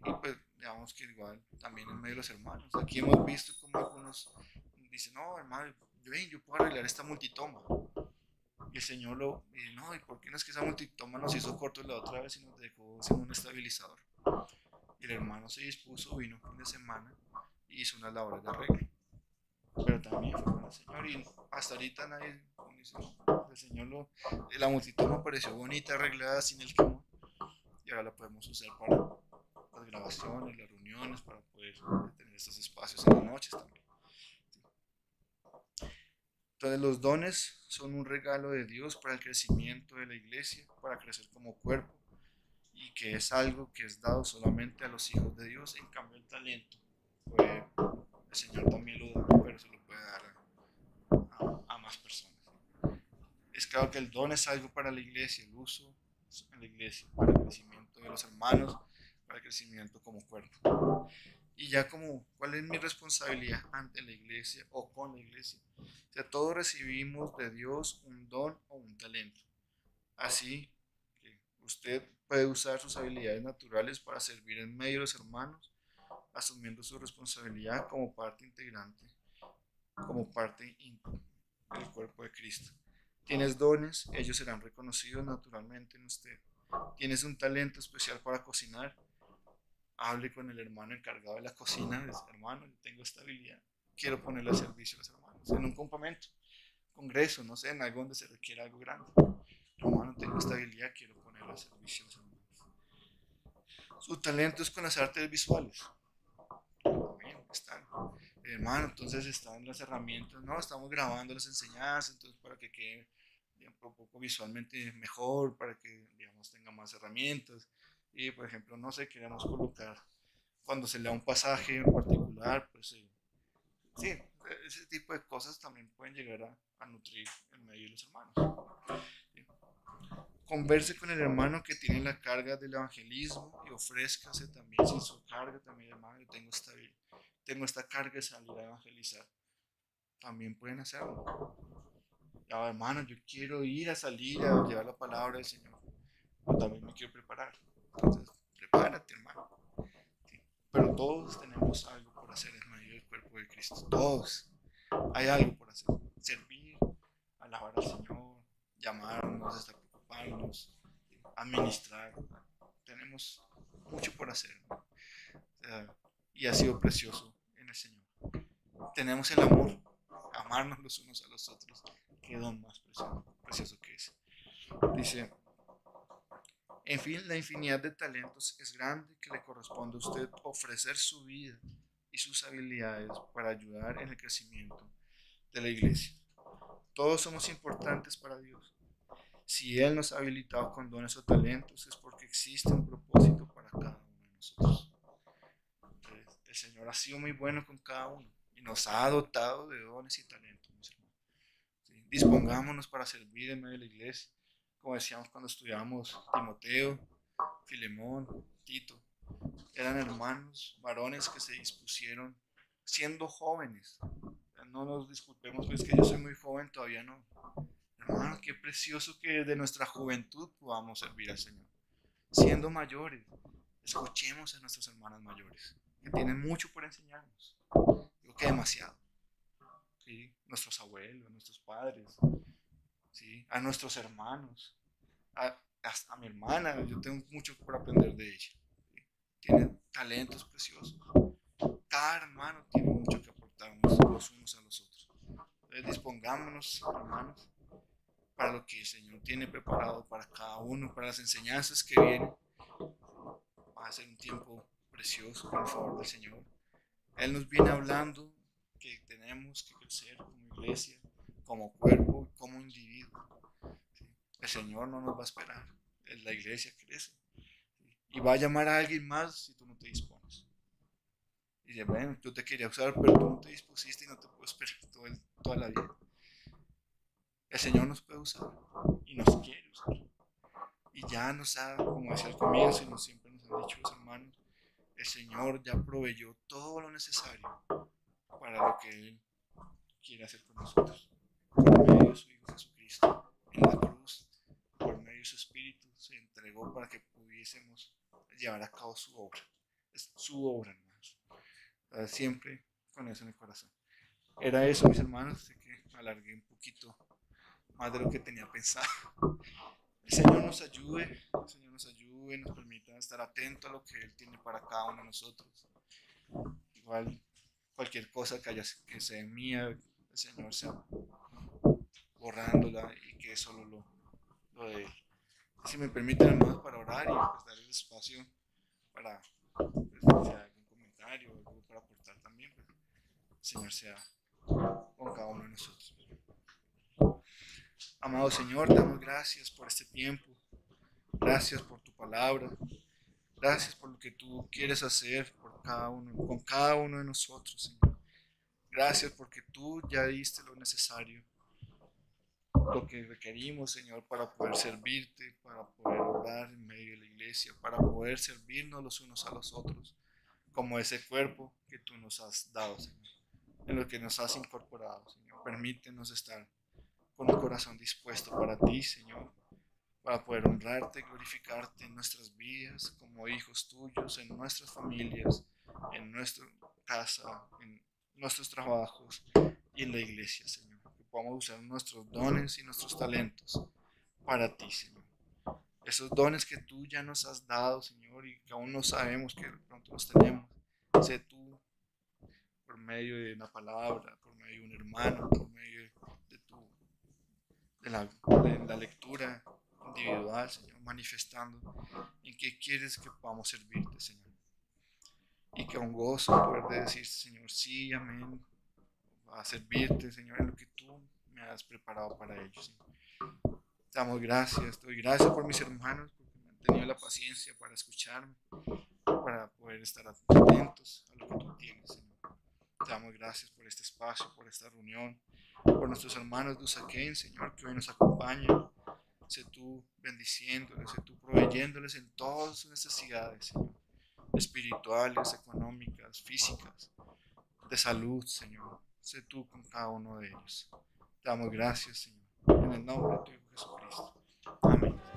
Y pues, digamos que igual, también en medio de los hermanos. Aquí hemos visto como algunos dicen, no, hermano, yo puedo arreglar esta multitoma. Y el Señor dice, no, ¿y por qué no es que esa multitoma nos hizo cortos la otra vez y nos dejó sin un estabilizador? Y el hermano se dispuso, vino un fin de semana y hizo unas labores de arreglo. Pero también fue con el Señor y hasta ahorita nadie dice, no, el Señor la multitoma pareció bonita, arreglada, sin el quemón. Y ahora la podemos usar para las grabaciones, las reuniones, para poder tener estos espacios en las noches también. Entonces los dones son un regalo de Dios para el crecimiento de la iglesia, para crecer como cuerpo, y que es algo que es dado solamente a los hijos de Dios. En cambio el talento, pues, el Señor también lo da, pero se lo puede dar a más personas. Es claro que el don es algo para la iglesia, el uso en la iglesia, para el crecimiento de los hermanos, para el crecimiento como cuerpo. Y ya como, ¿cuál es mi responsabilidad ante la iglesia o con la iglesia? O sea, todos recibimos de Dios un don o un talento. Así que usted puede usar sus habilidades naturales para servir en medio de los hermanos, asumiendo su responsabilidad como parte integrante, como parte del cuerpo de Cristo. Tienes dones, ellos serán reconocidos naturalmente en usted. Tienes un talento especial para cocinar, hable con el hermano encargado de la cocina, dice, hermano, yo tengo esta habilidad, quiero ponerla al servicio de los hermanos en un campamento. congreso, no sé, en algo donde se requiere algo grande. Hermano, tengo esta habilidad, quiero ponerla a servicio de los hermanos. Su talento es con las artes visuales. Bien, están. Hermano, entonces están las herramientas, ¿no? Estamos grabando las enseñanzas, entonces para que quede digamos, un poco visualmente mejor, para que, digamos, tenga más herramientas. Y, por ejemplo, no sé, queremos colocar, cuando se lea un pasaje en particular, pues sí, ese tipo de cosas también pueden llegar a nutrir el medio de los hermanos. ¿Sí? Converse con el hermano que tiene la carga del evangelismo y ofrézcase también sin su carga, también hermano, yo tengo esta carga de salir a evangelizar. También pueden hacerlo. Ya, hermano, yo quiero ir a salir a llevar la palabra del Señor. Yo también me quiero preparar. Entonces, prepárate, hermano. ¿Sí? Pero todos tenemos algo por hacer en medio del cuerpo de Cristo. Todos. Hay algo por hacer. Servir, alabar al Señor, llamarnos, estar preocuparnos, administrar. Tenemos mucho por hacer. ¿No? O sea, y ha sido precioso en el Señor. Tenemos el amor, amarnos los unos a los otros. Qué don más precioso que es. Dice, en fin, la infinidad de talentos es grande que le corresponde a usted ofrecer su vida y sus habilidades para ayudar en el crecimiento de la iglesia. Todos somos importantes para Dios. Si Él nos ha habilitado con dones o talentos es porque existe un propósito para cada uno de nosotros. Entonces, el Señor ha sido muy bueno con cada uno y nos ha dotado de dones y talentos, mis hermanos. ¿Sí? Dispongámonos para servir en medio de la iglesia, como decíamos cuando estudiábamos Timoteo, Filemón, Tito. Eran hermanos varones que se dispusieron siendo jóvenes. No nos disculpemos, pues que yo soy muy joven, todavía no. Hermano, qué precioso que desde nuestra juventud podamos servir al Señor. Siendo mayores, escuchemos a nuestros hermanos mayores, que tienen mucho por enseñarnos. Digo que demasiado. ¿Sí? Nuestros abuelos, nuestros padres, ¿sí? A nuestros hermanos, a mi hermana, yo tengo mucho por aprender de ella. ¿Sí? Tiene talentos preciosos. Cada hermano tiene mucho que aportarnos los unos a los otros. Entonces dispongámonos, hermanos, para lo que el Señor tiene preparado para cada uno, para las enseñanzas que vienen. Va a ser un tiempo precioso con el favor del Señor. Él nos viene hablando que tenemos que crecer como iglesia, como cuerpo, como individuo. ¿Sí? El Señor no nos va a esperar. La iglesia crece. ¿Sí? Y va a llamar a alguien más si tú no te dispones. Y dice, bueno, yo te quería usar, pero tú no te dispusiste y no te puedo esperar toda la vida. El Señor nos puede usar y nos quiere usar. Y ya nos ha, como decía al comienzo, y siempre nos han dicho los hermanos, el Señor ya proveyó todo lo necesario para lo que Él quiere hacer con nosotros. Por medio de su Hijo Jesucristo, en la cruz, por medio de su Espíritu, se entregó para que pudiésemos llevar a cabo su obra. Es su obra, hermanos. Siempre con eso en el corazón. Era eso, mis hermanos, sé que me alargué un poquito más de lo que tenía pensado. El Señor nos ayude, nos permita estar atentos a lo que Él tiene para cada uno de nosotros. Igual, cualquier cosa que sea mía, el Señor sea borrándola y que es solo lo de Él. Si me permiten, hermanos, para orar y pues, dar el espacio para pues, sea algún comentario o algo para aportar también, pues, el Señor sea con cada uno de nosotros. Amado Señor, damos gracias por este tiempo. Gracias por tu palabra. Gracias por lo que tú quieres hacer por cada uno, con cada uno de nosotros, Señor. Gracias porque tú ya diste lo necesario, lo que requerimos, Señor, para poder servirte, para poder orar en medio de la iglesia, para poder servirnos los unos a los otros, como ese cuerpo que tú nos has dado, Señor, en lo que nos has incorporado, Señor. Permítenos estar con un corazón dispuesto para ti, Señor, para poder honrarte, glorificarte en nuestras vidas como hijos tuyos, en nuestras familias, en nuestra casa, en nuestros trabajos y en la iglesia, Señor. Que podamos usar nuestros dones y nuestros talentos para ti, Señor. Esos dones que tú ya nos has dado, Señor, y que aún no sabemos que de pronto los tenemos. Sé tú por medio de una palabra, por medio de un hermano, por medio de tu de la lectura individual, Señor, manifestando en qué quieres que podamos servirte, Señor. Y que un gozo poder decir, Señor, sí, amén, a servirte, Señor, en lo que tú me has preparado para ellos, Señor. Te damos gracias, te doy gracias por mis hermanos, porque me han tenido la paciencia para escucharme, para poder estar atentos a lo que tú tienes, Señor. Te damos gracias por este espacio, por esta reunión, por nuestros hermanos de Usaquén, Señor, que hoy nos acompañan. Sé tú bendiciéndoles, sé tú proveyéndoles en todas sus necesidades, Señor, espirituales, económicas, físicas, de salud, Señor. Sé tú con cada uno de ellos. Te damos gracias, Señor, en el nombre de tu Hijo Jesucristo. Amén.